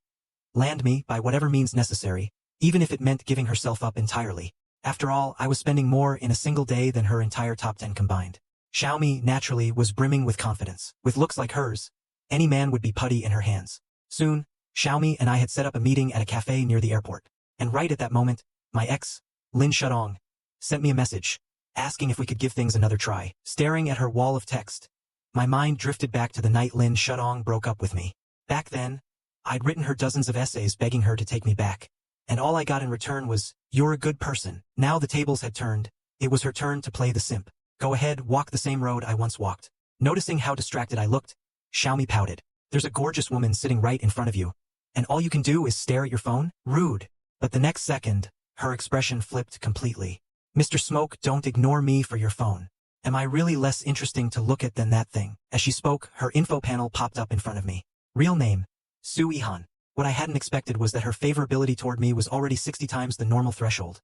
Land me by whatever means necessary, even if it meant giving herself up entirely. After all, I was spending more in a single day than her entire top 10 combined. Xiaomi, naturally, was brimming with confidence. With looks like hers, any man would be putty in her hands. Soon, Xiaomi and I had set up a meeting at a cafe near the airport. And right at that moment, my ex, Lin Shudong, sent me a message, asking if we could give things another try. Staring at her wall of text, my mind drifted back to the night Lin Shudong broke up with me. Back then, I'd written her dozens of essays begging her to take me back. And all I got in return was, "You're a good person." Now the tables had turned. It was her turn to play the simp. Go ahead, walk the same road I once walked. Noticing how distracted I looked, Xiaomi pouted. There's a gorgeous woman sitting right in front of you, and all you can do is stare at your phone? Rude. But the next second, her expression flipped completely. Mr. Smoke, don't ignore me for your phone. Am I really less interesting to look at than that thing? As she spoke, her info panel popped up in front of me. Real name, Su Yihan. What I hadn't expected was that her favorability toward me was already 60 times the normal threshold.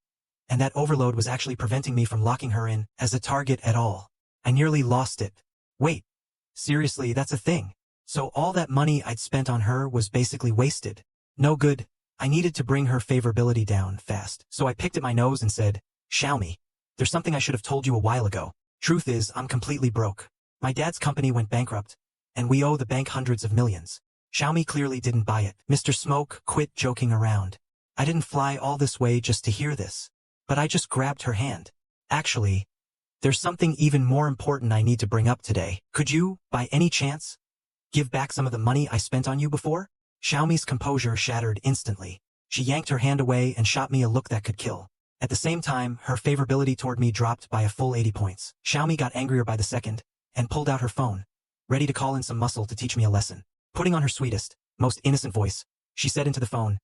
And that overload was actually preventing me from locking her in as a target at all. I nearly lost it. Wait. Seriously, that's a thing. So all that money I'd spent on her was basically wasted. No good. I needed to bring her favorability down fast. So I picked at my nose and said, Xiaomi, there's something I should have told you a while ago. Truth is, I'm completely broke. My dad's company went bankrupt, and we owe the bank hundreds of millions. Xiaomi clearly didn't buy it. Mr. Smoke, quit joking around. I didn't fly all this way just to hear this. But I just grabbed her hand. Actually, there's something even more important I need to bring up today. Could you, by any chance, give back some of the money I spent on you before? Xiaomi's composure shattered instantly. She yanked her hand away and shot me a look that could kill. At the same time, her favorability toward me dropped by a full 80 points. Xiaomi got angrier by the second, and pulled out her phone, ready to call in some muscle to teach me a lesson. Putting on her sweetest, most innocent voice, she said into the phone,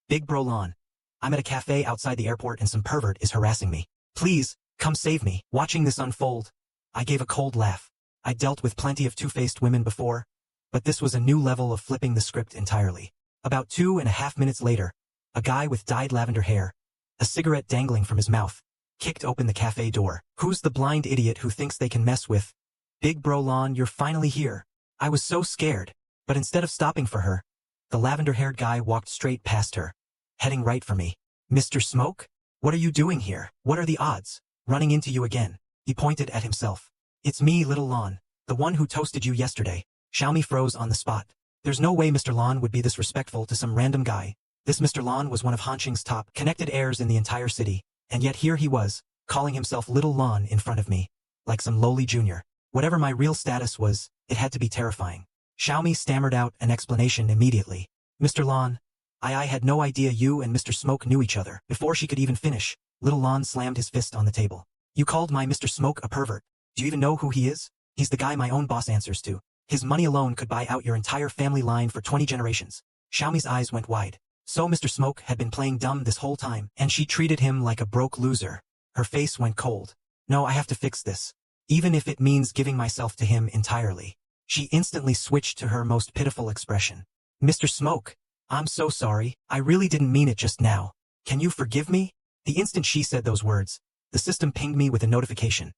Big Bro Lon, I'm at a cafe outside the airport and some pervert is harassing me. Please, come save me. Watching this unfold, I gave a cold laugh. I'd dealt with plenty of two-faced women before, but this was a new level of flipping the script entirely. About 2.5 minutes later, a guy with dyed lavender hair, a cigarette dangling from his mouth, kicked open the cafe door. Who's the blind idiot who thinks they can mess with? Big Bro Lon, you're finally here. I was so scared. But instead of stopping for her, the lavender-haired guy walked straight past her, heading right for me. Mr. Smoke? What are you doing here? What are the odds? Running into you again. He pointed at himself. It's me, Little Lon, the one who toasted you yesterday. Xiaomi froze on the spot. There's no way Mr. Lon would be this respectful to some random guy. This Mr. Lon was one of Hanqing's top connected heirs in the entire city, and yet here he was, calling himself Little Lon in front of me, like some lowly junior. Whatever my real status was, it had to be terrifying. Xiaomi stammered out an explanation immediately. Mr. Lan, I had no idea you and Mr. Smoke knew each other. Before she could even finish, little Lan slammed his fist on the table. You called my Mr. Smoke a pervert. Do you even know who he is? He's the guy my own boss answers to. His money alone could buy out your entire family line for 20 generations. Xiaomi's eyes went wide. So Mr. Smoke had been playing dumb this whole time, and she treated him like a broke loser. Her face went cold. No, I have to fix this. Even if it means giving myself to him entirely. She instantly switched to her most pitiful expression. Mr. Smoke, I'm so sorry. I really didn't mean it just now. Can you forgive me? The instant she said those words, the system pinged me with a notification.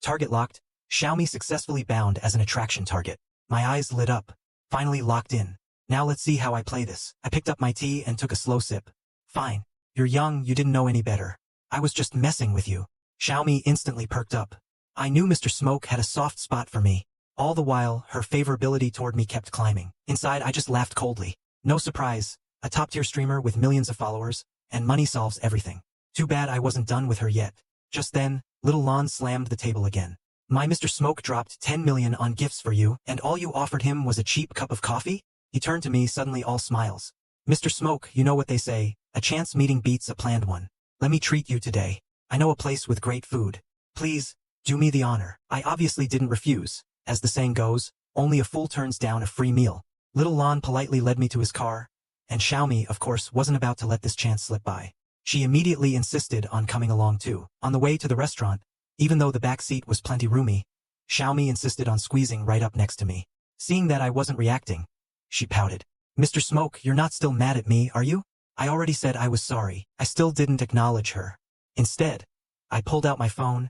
Target locked. Xiaomi successfully bound as an attraction target. My eyes lit up. Finally locked in. Now let's see how I play this. I picked up my tea and took a slow sip. Fine. You're young, you didn't know any better. I was just messing with you. Xiaomi instantly perked up. I knew Mr. Smoke had a soft spot for me. All the while, her favorability toward me kept climbing. Inside, I just laughed coldly. No surprise. A top-tier streamer with millions of followers, and money solves everything. Too bad I wasn't done with her yet. Just then, little Lon slammed the table again. My Mr. Smoke dropped 10 million on gifts for you, and all you offered him was a cheap cup of coffee? He turned to me suddenly all smiles. Mr. Smoke, you know what they say, a chance meeting beats a planned one. Let me treat you today. I know a place with great food. Please, do me the honor. I obviously didn't refuse. As the saying goes, only a fool turns down a free meal. Little Lon politely led me to his car, and Xiaomi, of course, wasn't about to let this chance slip by. She immediately insisted on coming along too. On the way to the restaurant, even though the back seat was plenty roomy, Xiaomi insisted on squeezing right up next to me. Seeing that I wasn't reacting, she pouted. Mr. Smoke, you're not still mad at me, are you? I already said I was sorry. I still didn't acknowledge her. Instead, I pulled out my phone,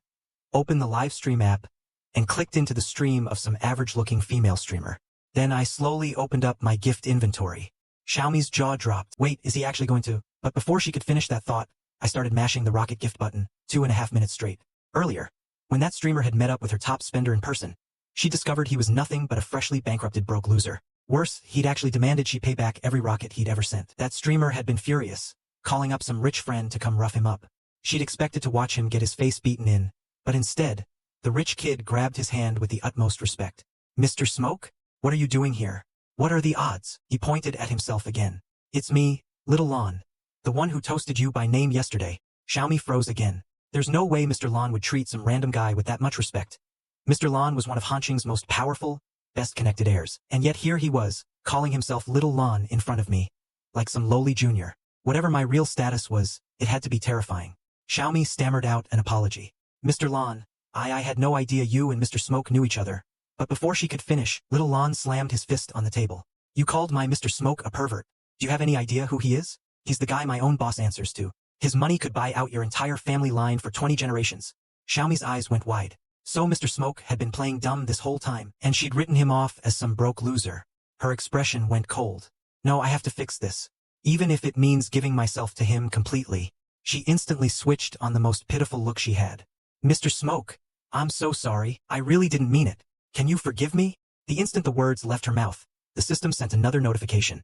opened the live stream app, and clicked into the stream of some average-looking female streamer. Then I slowly opened up my gift inventory. Xiaomi's jaw dropped. Wait, is he actually going to? But before she could finish that thought, I started mashing the rocket gift button, 2.5 minutes straight. Earlier, when that streamer had met up with her top spender in person, she discovered he was nothing but a freshly bankrupted broke loser. Worse, he'd actually demanded she pay back every rocket he'd ever sent. That streamer had been furious, calling up some rich friend to come rough him up. She'd expected to watch him get his face beaten in, but instead, the rich kid grabbed his hand with the utmost respect. Mr. Smoke? What are you doing here? What are the odds? He pointed at himself again. It's me, Little Lon. The one who toasted you by name yesterday. Xiaomi froze again. There's no way Mr. Lon would treat some random guy with that much respect. Mr. Lon was one of Hanqing's most powerful, best-connected heirs, and yet here he was, calling himself Little Lon in front of me. Like some lowly junior. Whatever my real status was, it had to be terrifying. Xiaomi stammered out an apology. Mr. Lon, I had no idea you and Mr. Smoke knew each other. But before she could finish, Little Lon slammed his fist on the table. You called my Mr. Smoke a pervert. Do you have any idea who he is? He's the guy my own boss answers to. His money could buy out your entire family line for 20 generations. Xiaomi's eyes went wide. So Mr. Smoke had been playing dumb this whole time, and she'd written him off as some broke loser. Her expression went cold. No, I have to fix this. Even if it means giving myself to him completely. She instantly switched on the most pitiful look she had. Mr. Smoke, I'm so sorry. I really didn't mean it. Can you forgive me? The instant the words left her mouth, the system sent another notification.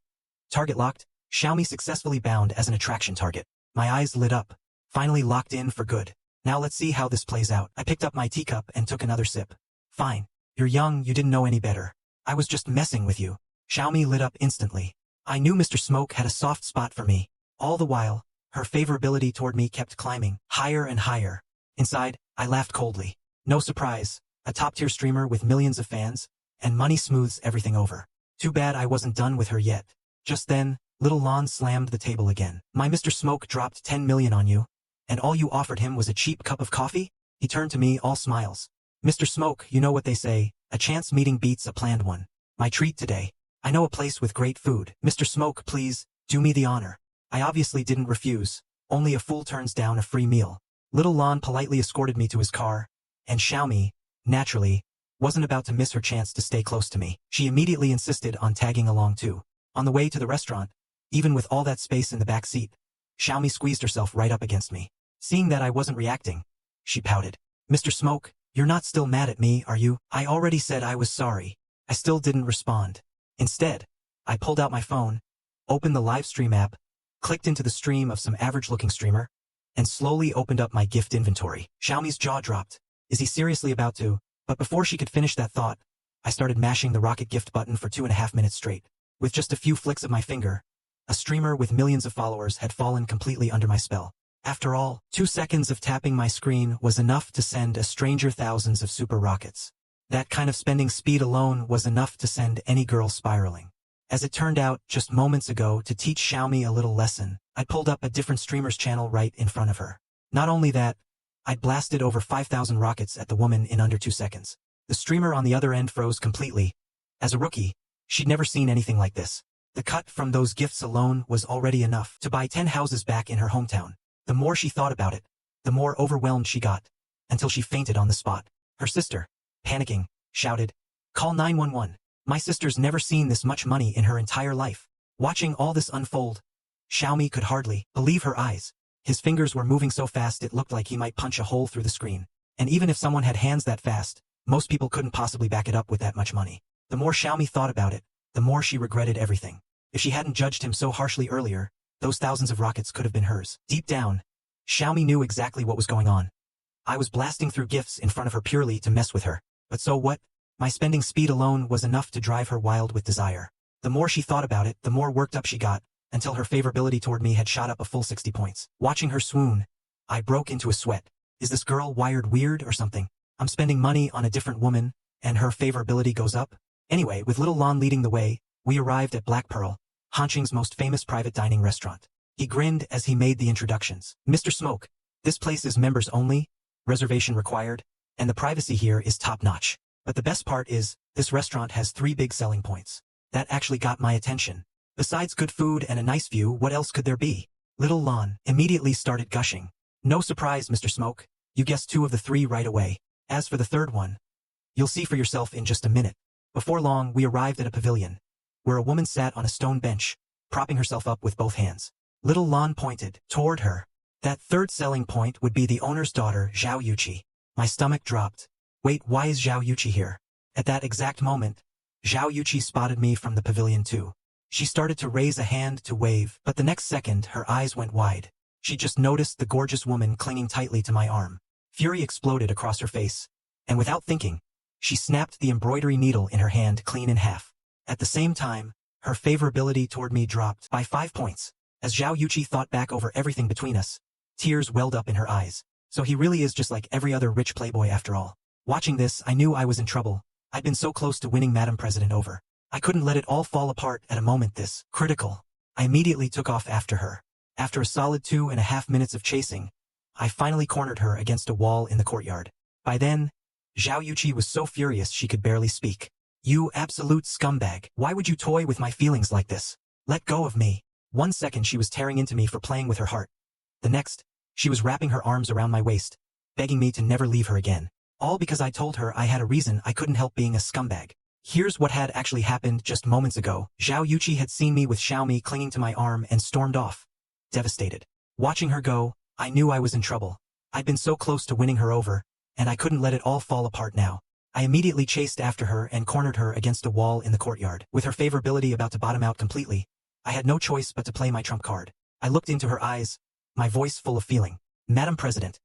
Target locked. Xiaomi successfully bound as an attraction target. My eyes lit up. Finally locked in for good. Now let's see how this plays out. I picked up my teacup and took another sip. Fine. You're young, you didn't know any better. I was just messing with you. Xiaomi lit up instantly. I knew Mr. Smoke had a soft spot for me. All the while, her favorability toward me kept climbing, higher and higher. Inside, I laughed coldly. No surprise. A top-tier streamer with millions of fans, and money smooths everything over. Too bad I wasn't done with her yet. Just then, Little Lon slammed the table again. My Mr. Smoke dropped 10 million on you, and all you offered him was a cheap cup of coffee? He turned to me all smiles. Mr. Smoke, you know what they say, a chance meeting beats a planned one. My treat today. I know a place with great food. Mr. Smoke, please, do me the honor. I obviously didn't refuse. Only a fool turns down a free meal. Little Lon politely escorted me to his car, and Xiaomi, naturally, wasn't about to miss her chance to stay close to me. She immediately insisted on tagging along too. On the way to the restaurant, even with all that space in the back seat, Xiaomi squeezed herself right up against me. Seeing that I wasn't reacting, she pouted. Mr. Smoke, you're not still mad at me, are you? I already said I was sorry. I still didn't respond. Instead, I pulled out my phone, opened the live stream app, clicked into the stream of some average-looking streamer, and slowly opened up my gift inventory. Xiaomi's jaw dropped. Is he seriously about to? But before she could finish that thought, I started mashing the rocket gift button for 2.5 minutes straight. With just a few flicks of my finger, a streamer with millions of followers had fallen completely under my spell. After all, 2 seconds of tapping my screen was enough to send a stranger thousands of super rockets. That kind of spending speed alone was enough to send any girl spiraling. As it turned out, just moments ago, to teach Xiaomi a little lesson, I pulled up a different streamer's channel right in front of her. Not only that, I'd blasted over 5,000 rockets at the woman in under 2 seconds. The streamer on the other end froze completely. As a rookie, she'd never seen anything like this. The cut from those gifts alone was already enough to buy 10 houses back in her hometown. The more she thought about it, the more overwhelmed she got, until she fainted on the spot. Her sister, panicking, shouted, "Call 911. My sister's never seen this much money in her entire life." Watching all this unfold, Xiaomi could hardly believe her eyes. His fingers were moving so fast it looked like he might punch a hole through the screen. And even if someone had hands that fast, most people couldn't possibly back it up with that much money. The more Xiaomi thought about it, the more she regretted everything. If she hadn't judged him so harshly earlier, those thousands of rockets could have been hers. Deep down, Xiaomi knew exactly what was going on. I was blasting through gifts in front of her purely to mess with her. But so what? My spending speed alone was enough to drive her wild with desire. The more she thought about it, the more worked up she got, until her favorability toward me had shot up a full 60 points. Watching her swoon, I broke into a sweat. Is this girl wired weird or something? I'm spending money on a different woman, and her favorability goes up? Anyway, with Little Lon leading the way, we arrived at Black Pearl, Hanqing's most famous private dining restaurant. He grinned as he made the introductions. "Mr. Smoke, this place is members only, reservation required, and the privacy here is top-notch. But the best part is, this restaurant has 3 big selling points. That actually got my attention. Besides good food and a nice view, what else could there be?" Little Lon immediately started gushing. "No surprise, Mr. Smoke. You guessed 2 of the 3 right away. As for the third one, you'll see for yourself in just a minute." Before long, we arrived at a pavilion, where a woman sat on a stone bench, propping herself up with both hands. Little Lon pointed toward her. That third selling point would be the owner's daughter, Zhao Yuqi. My stomach dropped. Wait, why is Zhao Yuqi here? At that exact moment, Zhao Yuqi spotted me from the pavilion too. She started to raise a hand to wave, but the next second her eyes went wide. She just noticed the gorgeous woman clinging tightly to my arm. Fury exploded across her face, and without thinking, she snapped the embroidery needle in her hand clean in half. At the same time, her favorability toward me dropped by 5 points. As Zhao Yuqi thought back over everything between us, tears welled up in her eyes. So he really is just like every other rich playboy after all. Watching this, I knew I was in trouble. I'd been so close to winning Madam President over. I couldn't let it all fall apart at a moment this critical. I immediately took off after her. After a solid 2.5 minutes of chasing, I finally cornered her against a wall in the courtyard. By then, Zhao Yuqi was so furious she could barely speak. "You absolute scumbag. Why would you toy with my feelings like this? Let go of me." 1 second she was tearing into me for playing with her heart. The next, she was wrapping her arms around my waist, begging me to never leave her again. All because I told her I had a reason I couldn't help being a scumbag. Here's what had actually happened just moments ago. Zhao Yuqi had seen me with Xiaomi clinging to my arm and stormed off, devastated. Watching her go, I knew I was in trouble. I'd been so close to winning her over, and I couldn't let it all fall apart now. I immediately chased after her and cornered her against a wall in the courtyard. With her favorability about to bottom out completely, I had no choice but to play my trump card. I looked into her eyes, my voice full of feeling. "Madam President,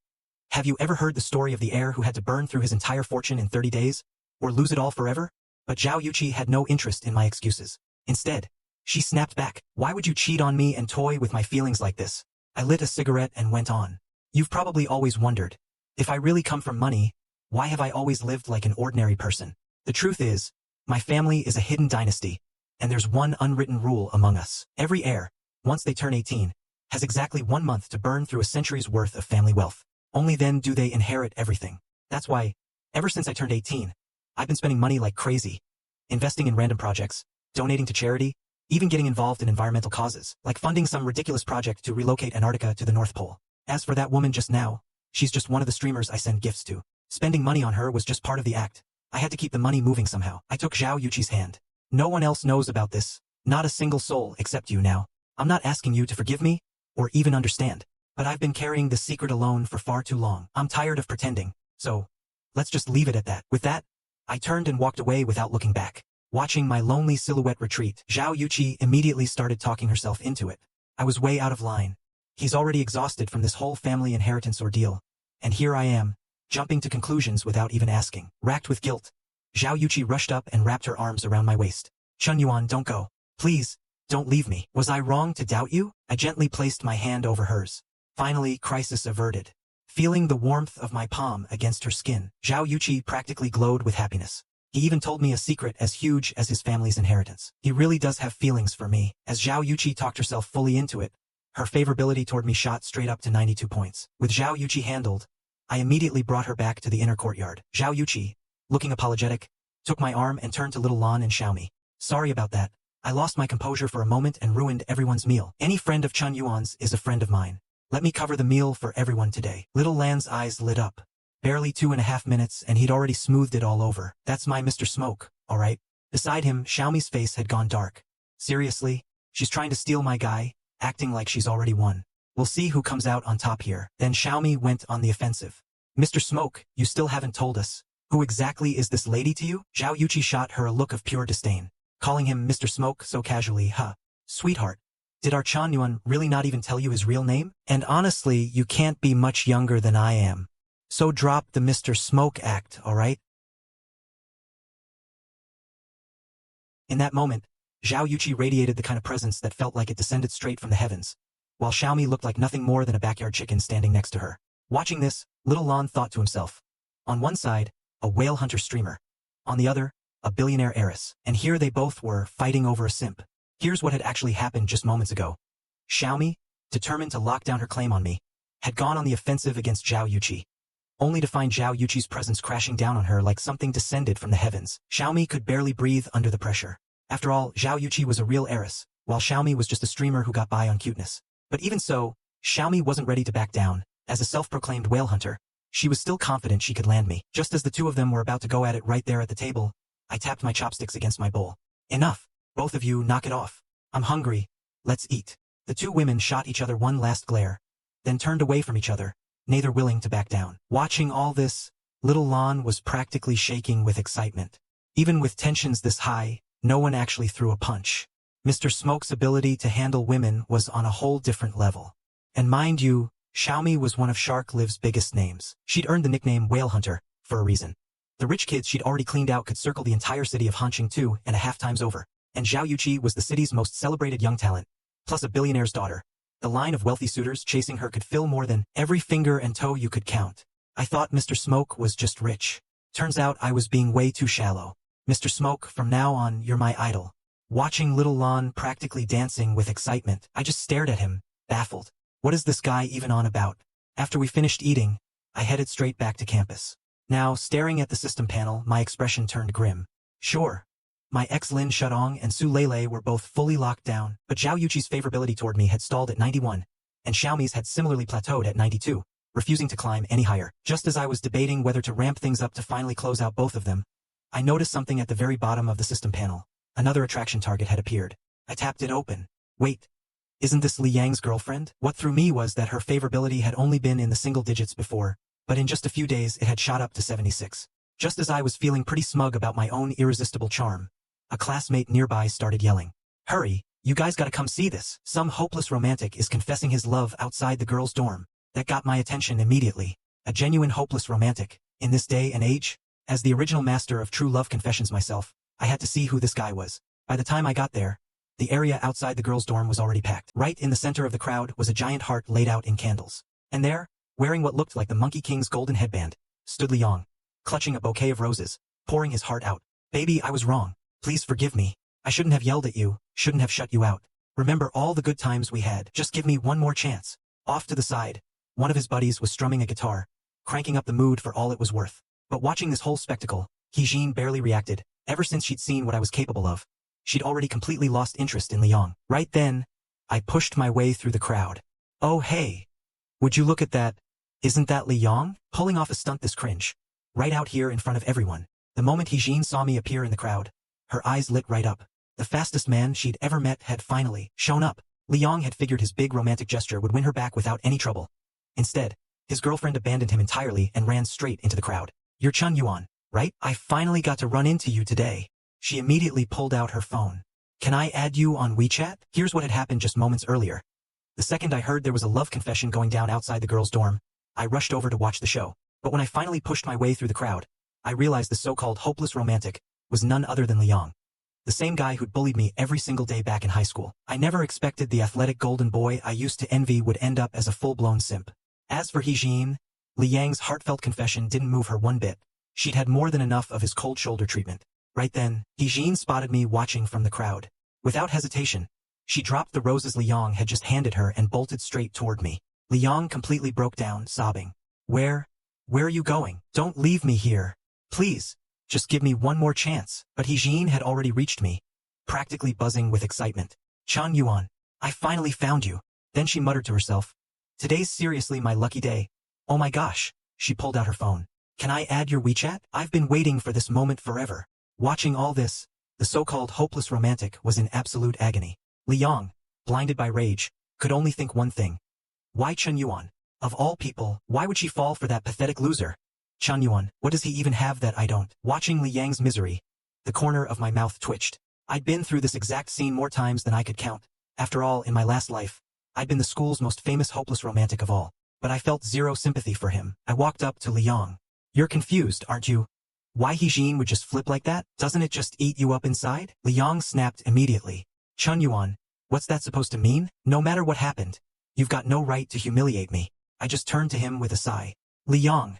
have you ever heard the story of the heir who had to burn through his entire fortune in 30 days? Or lose it all forever?" But Zhao Yuqi had no interest in my excuses. Instead, she snapped back. "Why would you cheat on me and toy with my feelings like this?" I lit a cigarette and went on. "You've probably always wondered, if I really come from money, why have I always lived like an ordinary person? The truth is, my family is a hidden dynasty, and there's one unwritten rule among us. Every heir, once they turn 18, has exactly 1 month to burn through a century's worth of family wealth. Only then do they inherit everything. That's why, ever since I turned 18, I've been spending money like crazy, investing in random projects, donating to charity, even getting involved in environmental causes, like funding some ridiculous project to relocate Antarctica to the North Pole. As for that woman just now, she's just one of the streamers I send gifts to. Spending money on her was just part of the act. I had to keep the money moving somehow. I took Zhao Yuqi's hand. "No one else knows about this. Not a single soul except you now. I'm not asking you to forgive me, or even understand. But I've been carrying this secret alone for far too long. I'm tired of pretending. So, let's just leave it at that." With that, I turned and walked away without looking back. Watching my lonely silhouette retreat, Zhao Yuqi immediately started talking herself into it. I was way out of line. He's already exhausted from this whole family inheritance ordeal. And here I am, jumping to conclusions without even asking. Racked with guilt, Zhao Yuqi rushed up and wrapped her arms around my waist. Chun Yuan, don't go. Please, don't leave me. Was I wrong to doubt you? I gently placed my hand over hers. Finally, crisis averted. Feeling the warmth of my palm against her skin, Zhao Yuqi practically glowed with happiness. He even told me a secret as huge as his family's inheritance. He really does have feelings for me. As Zhao Yuqi talked herself fully into it, her favorability toward me shot straight up to 92 points. With Zhao Yuqi handled, I immediately brought her back to the inner courtyard. Zhao Yuqi, looking apologetic, took my arm and turned to Little Lan and Xiaomi. Sorry about that. I lost my composure for a moment and ruined everyone's meal. Any friend of Chun Yuan's is a friend of mine. Let me cover the meal for everyone today. Little Lan's eyes lit up. Barely 2.5 minutes and he'd already smoothed it all over. That's my Mr. Smoke, alright? Beside him, Xiaomi's face had gone dark. Seriously? She's trying to steal my guy, acting like she's already won. We'll see who comes out on top here. Then Xiaomi went on the offensive. Mr. Smoke, you still haven't told us. Who exactly is this lady to you? Zhao Yuqi shot her a look of pure disdain. Calling him Mr. Smoke so casually, huh? Sweetheart, did our Chun Yuan really not even tell you his real name? And honestly, you can't be much younger than I am. So drop the Mr. Smoke act, alright? In that moment, Zhao Yuqi radiated the kind of presence that felt like it descended straight from the heavens, while Xiaomi looked like nothing more than a backyard chicken standing next to her. Watching this, Little Lan thought to himself. On one side, a whale hunter streamer. On the other, a billionaire heiress. And here they both were, fighting over a simp. Here's what had actually happened just moments ago. Xiaomi, determined to lock down her claim on me, had gone on the offensive against Zhao Yuqi, only to find Zhao Yuqi's presence crashing down on her like something descended from the heavens. Xiaomi could barely breathe under the pressure. After all, Zhao Yuqi was a real heiress, while Xiaomi was just a streamer who got by on cuteness. But even so, Xiaomi wasn't ready to back down. As a self-proclaimed whale hunter, she was still confident she could land me. Just as the two of them were about to go at it right there at the table, I tapped my chopsticks against my bowl. Enough. Both of you, knock it off. I'm hungry. Let's eat. The two women shot each other one last glare, then turned away from each other, neither willing to back down. Watching all this, Little Lan was practically shaking with excitement. Even with tensions this high, no one actually threw a punch. Mr. Smoke's ability to handle women was on a whole different level. And mind you, Xiaomi was one of Shark Live's biggest names. She'd earned the nickname Whale Hunter, for a reason. The rich kids she'd already cleaned out could circle the entire city of Hanqing 2.5 times over. And Zhao Yuqi was the city's most celebrated young talent, plus a billionaire's daughter. The line of wealthy suitors chasing her could fill more than every finger and toe you could count. I thought Mr. Smoke was just rich. Turns out I was being way too shallow. Mr. Smoke, from now on, you're my idol. Watching Little Lan practically dancing with excitement, I just stared at him, baffled. What is this guy even on about? After we finished eating, I headed straight back to campus. Now, staring at the system panel, my expression turned grim. Sure. My ex-Lin Shudong and Su Lele were both fully locked down, but Zhao Yuqi's favorability toward me had stalled at 91, and Xiaomi's had similarly plateaued at 92, refusing to climb any higher. Just as I was debating whether to ramp things up to finally close out both of them, I noticed something at the very bottom of the system panel. Another attraction target had appeared. I tapped it open. Wait. Isn't this Li Yang's girlfriend? What threw me was that her favorability had only been in the single digits before, but in just a few days it had shot up to 76. Just as I was feeling pretty smug about my own irresistible charm, a classmate nearby started yelling. Hurry, you guys gotta come see this. Some hopeless romantic is confessing his love outside the girls' dorm. That got my attention immediately. A genuine hopeless romantic, in this day and age? As the original master of true love confessions myself, I had to see who this guy was. By the time I got there, the area outside the girls' dorm was already packed. Right in the center of the crowd was a giant heart laid out in candles. And there, wearing what looked like the Monkey King's golden headband, stood Li Yang, clutching a bouquet of roses, pouring his heart out. Baby, I was wrong. Please forgive me. I shouldn't have yelled at you, shouldn't have shut you out. Remember all the good times we had. Just give me one more chance. Off to the side, one of his buddies was strumming a guitar, cranking up the mood for all it was worth. But watching this whole spectacle, Heejin barely reacted. Ever since she'd seen what I was capable of, she'd already completely lost interest in Li Yang. Right then, I pushed my way through the crowd. Oh hey, would you look at that? Isn't that Li Yang? Pulling off a stunt this cringe. Right out here in front of everyone. The moment Heejin saw me appear in the crowd, her eyes lit right up. The fastest man she'd ever met had finally shown up. Li Yang had figured his big romantic gesture would win her back without any trouble. Instead, his girlfriend abandoned him entirely and ran straight into the crowd. You're Chun Yuan, right? I finally got to run into you today. She immediately pulled out her phone. Can I add you on WeChat? Here's what had happened just moments earlier. The second I heard there was a love confession going down outside the girls' dorm, I rushed over to watch the show. But when I finally pushed my way through the crowd, I realized the so-called hopeless romantic was none other than Liang. The same guy who'd bullied me every single day back in high school. I never expected the athletic golden boy I used to envy would end up as a full-blown simp. As for He, Liang's heartfelt confession didn't move her one bit. She'd had more than enough of his cold shoulder treatment. Right then, He spotted me watching from the crowd. Without hesitation, she dropped the roses Liang had just handed her and bolted straight toward me. Liang completely broke down, sobbing. Where are you going? Don't leave me here. Please, just give me one more chance. But He had already reached me, practically buzzing with excitement. Chun Yuan, I finally found you. Then she muttered to herself. Today's seriously my lucky day. Oh my gosh. She pulled out her phone. Can I add your WeChat? I've been waiting for this moment forever. Watching all this, the so-called hopeless romantic was in absolute agony. Liang, blinded by rage, could only think one thing. Why Chun Yuan? Of all people, why would she fall for that pathetic loser? Chun Yuan, what does he even have that I don't? Watching Liang's misery, the corner of my mouth twitched. I'd been through this exact scene more times than I could count. After all, in my last life, I'd been the school's most famous hopeless romantic of all. But I felt zero sympathy for him. I walked up to Liang. You're confused, aren't you? Why He would just flip like that? Doesn't it just eat you up inside? Liang snapped immediately. Chun Yuan, what's that supposed to mean? No matter what happened, you've got no right to humiliate me. I just turned to him with a sigh. Liang.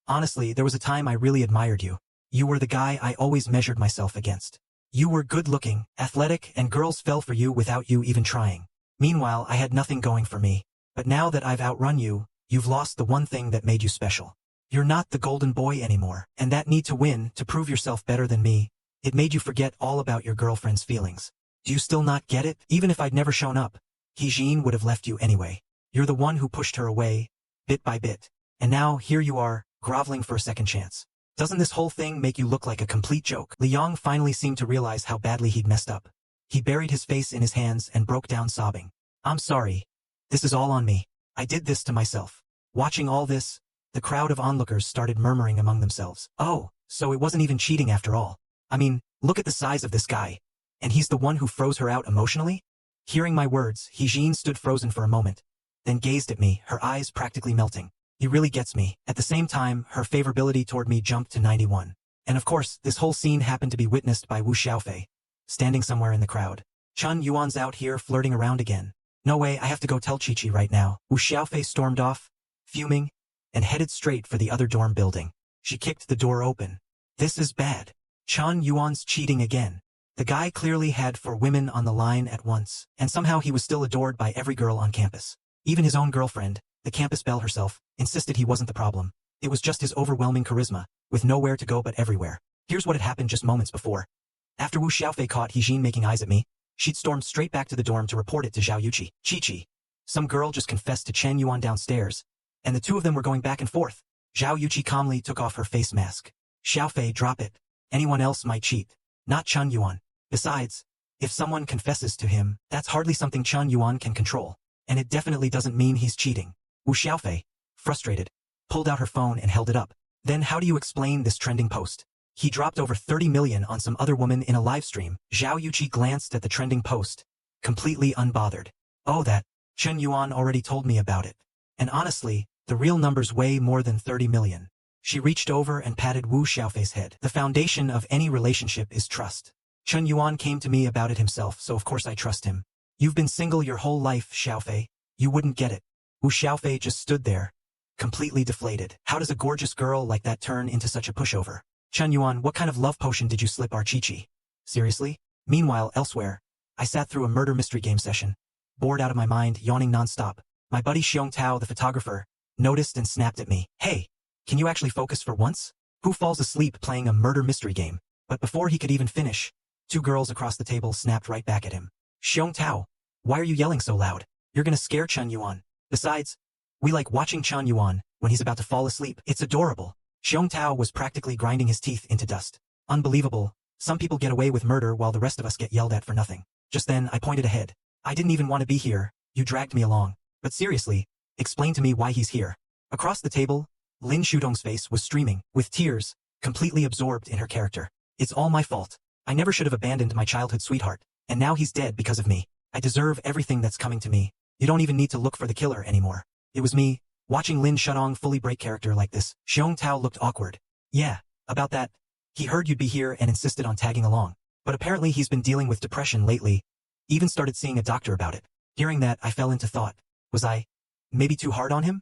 Honestly, there was a time I really admired you. You were the guy I always measured myself against. You were good-looking, athletic, and girls fell for you without you even trying. Meanwhile, I had nothing going for me. But now that I've outrun you, you've lost the one thing that made you special. You're not the golden boy anymore, and that need to win, to prove yourself better than me, it made you forget all about your girlfriend's feelings. Do you still not get it? Even if I'd never shown up, He would have left you anyway. You're the one who pushed her away, bit by bit. And now, here you are, groveling for a second chance. Doesn't this whole thing make you look like a complete joke? Liang finally seemed to realize how badly he'd messed up. He buried his face in his hands and broke down sobbing. I'm sorry. This is all on me. I did this to myself. Watching all this, the crowd of onlookers started murmuring among themselves. Oh, so it wasn't even cheating after all. I mean, look at the size of this guy. And he's the one who froze her out emotionally? Hearing my words, He stood frozen for a moment, then gazed at me, her eyes practically melting. He really gets me. At the same time, her favorability toward me jumped to 91. And of course, this whole scene happened to be witnessed by Wu Xiaofei, standing somewhere in the crowd. Chun Yuan's out here flirting around again. No way, I have to go tell Chi-Chi right now. Wu Xiaofei stormed off, fuming, and headed straight for the other dorm building. She kicked the door open. This is bad. Chun Yuan's cheating again. The guy clearly had 4 women on the line at once, and somehow he was still adored by every girl on campus. Even his own girlfriend, the campus belle herself, insisted he wasn't the problem. It was just his overwhelming charisma, with nowhere to go but everywhere. Here's what had happened just moments before. After Wu Xiaofei caught He making eyes at me, she'd stormed straight back to the dorm to report it to Zhao Yuqi. Chi-Chi. Some girl just confessed to Chen Yuan downstairs, and the two of them were going back and forth. Zhao Yuqi calmly took off her face mask. Xiaofei, drop it. Anyone else might cheat. Not Chun Yuan. Besides, if someone confesses to him, that's hardly something Chun Yuan can control. And it definitely doesn't mean he's cheating. Wu Xiaofei, frustrated, pulled out her phone and held it up. Then how do you explain this trending post? He dropped over 30 million on some other woman in a live stream. Zhao Yuqi glanced at the trending post, completely unbothered. Oh, that. Chun Yuan already told me about it. And honestly, the real number's way more than 30 million. She reached over and patted Wu Xiaofei's head. The foundation of any relationship is trust. Chun Yuan came to me about it himself, so of course I trust him. You've been single your whole life, Xiaofei. You wouldn't get it. Wu Xiaofei just stood there, completely deflated. How does a gorgeous girl like that turn into such a pushover? Chun Yuan, what kind of love potion did you slip our Chi-Chi? Seriously? Meanwhile, elsewhere, I sat through a murder mystery game session, bored out of my mind, yawning nonstop. My buddy Xiong Tao, the photographer, noticed and snapped at me. Hey, can you actually focus for once? Who falls asleep playing a murder mystery game? But before he could even finish, 2 girls across the table snapped right back at him. Xiong Tao, why are you yelling so loud? You're gonna scare Chun Yuan. Besides, we like watching Chun Yuan when he's about to fall asleep. It's adorable. Xiong Tao was practically grinding his teeth into dust. Unbelievable. Some people get away with murder while the rest of us get yelled at for nothing. Just then, I pointed ahead. I didn't even want to be here. You dragged me along. But seriously, explain to me why he's here. Across the table, Lin Shudong's face was streaming, with tears, completely absorbed in her character. It's all my fault. I never should have abandoned my childhood sweetheart, and now he's dead because of me. I deserve everything that's coming to me. You don't even need to look for the killer anymore. It was me. Watching Lin Shudong fully break character like this, Xiong Tao looked awkward. Yeah, About that, he heard you'd be here and insisted on tagging along. But apparently he's been dealing with depression lately. Even started seeing a doctor about it. Hearing that, I fell into thought. Was I maybe too hard on him?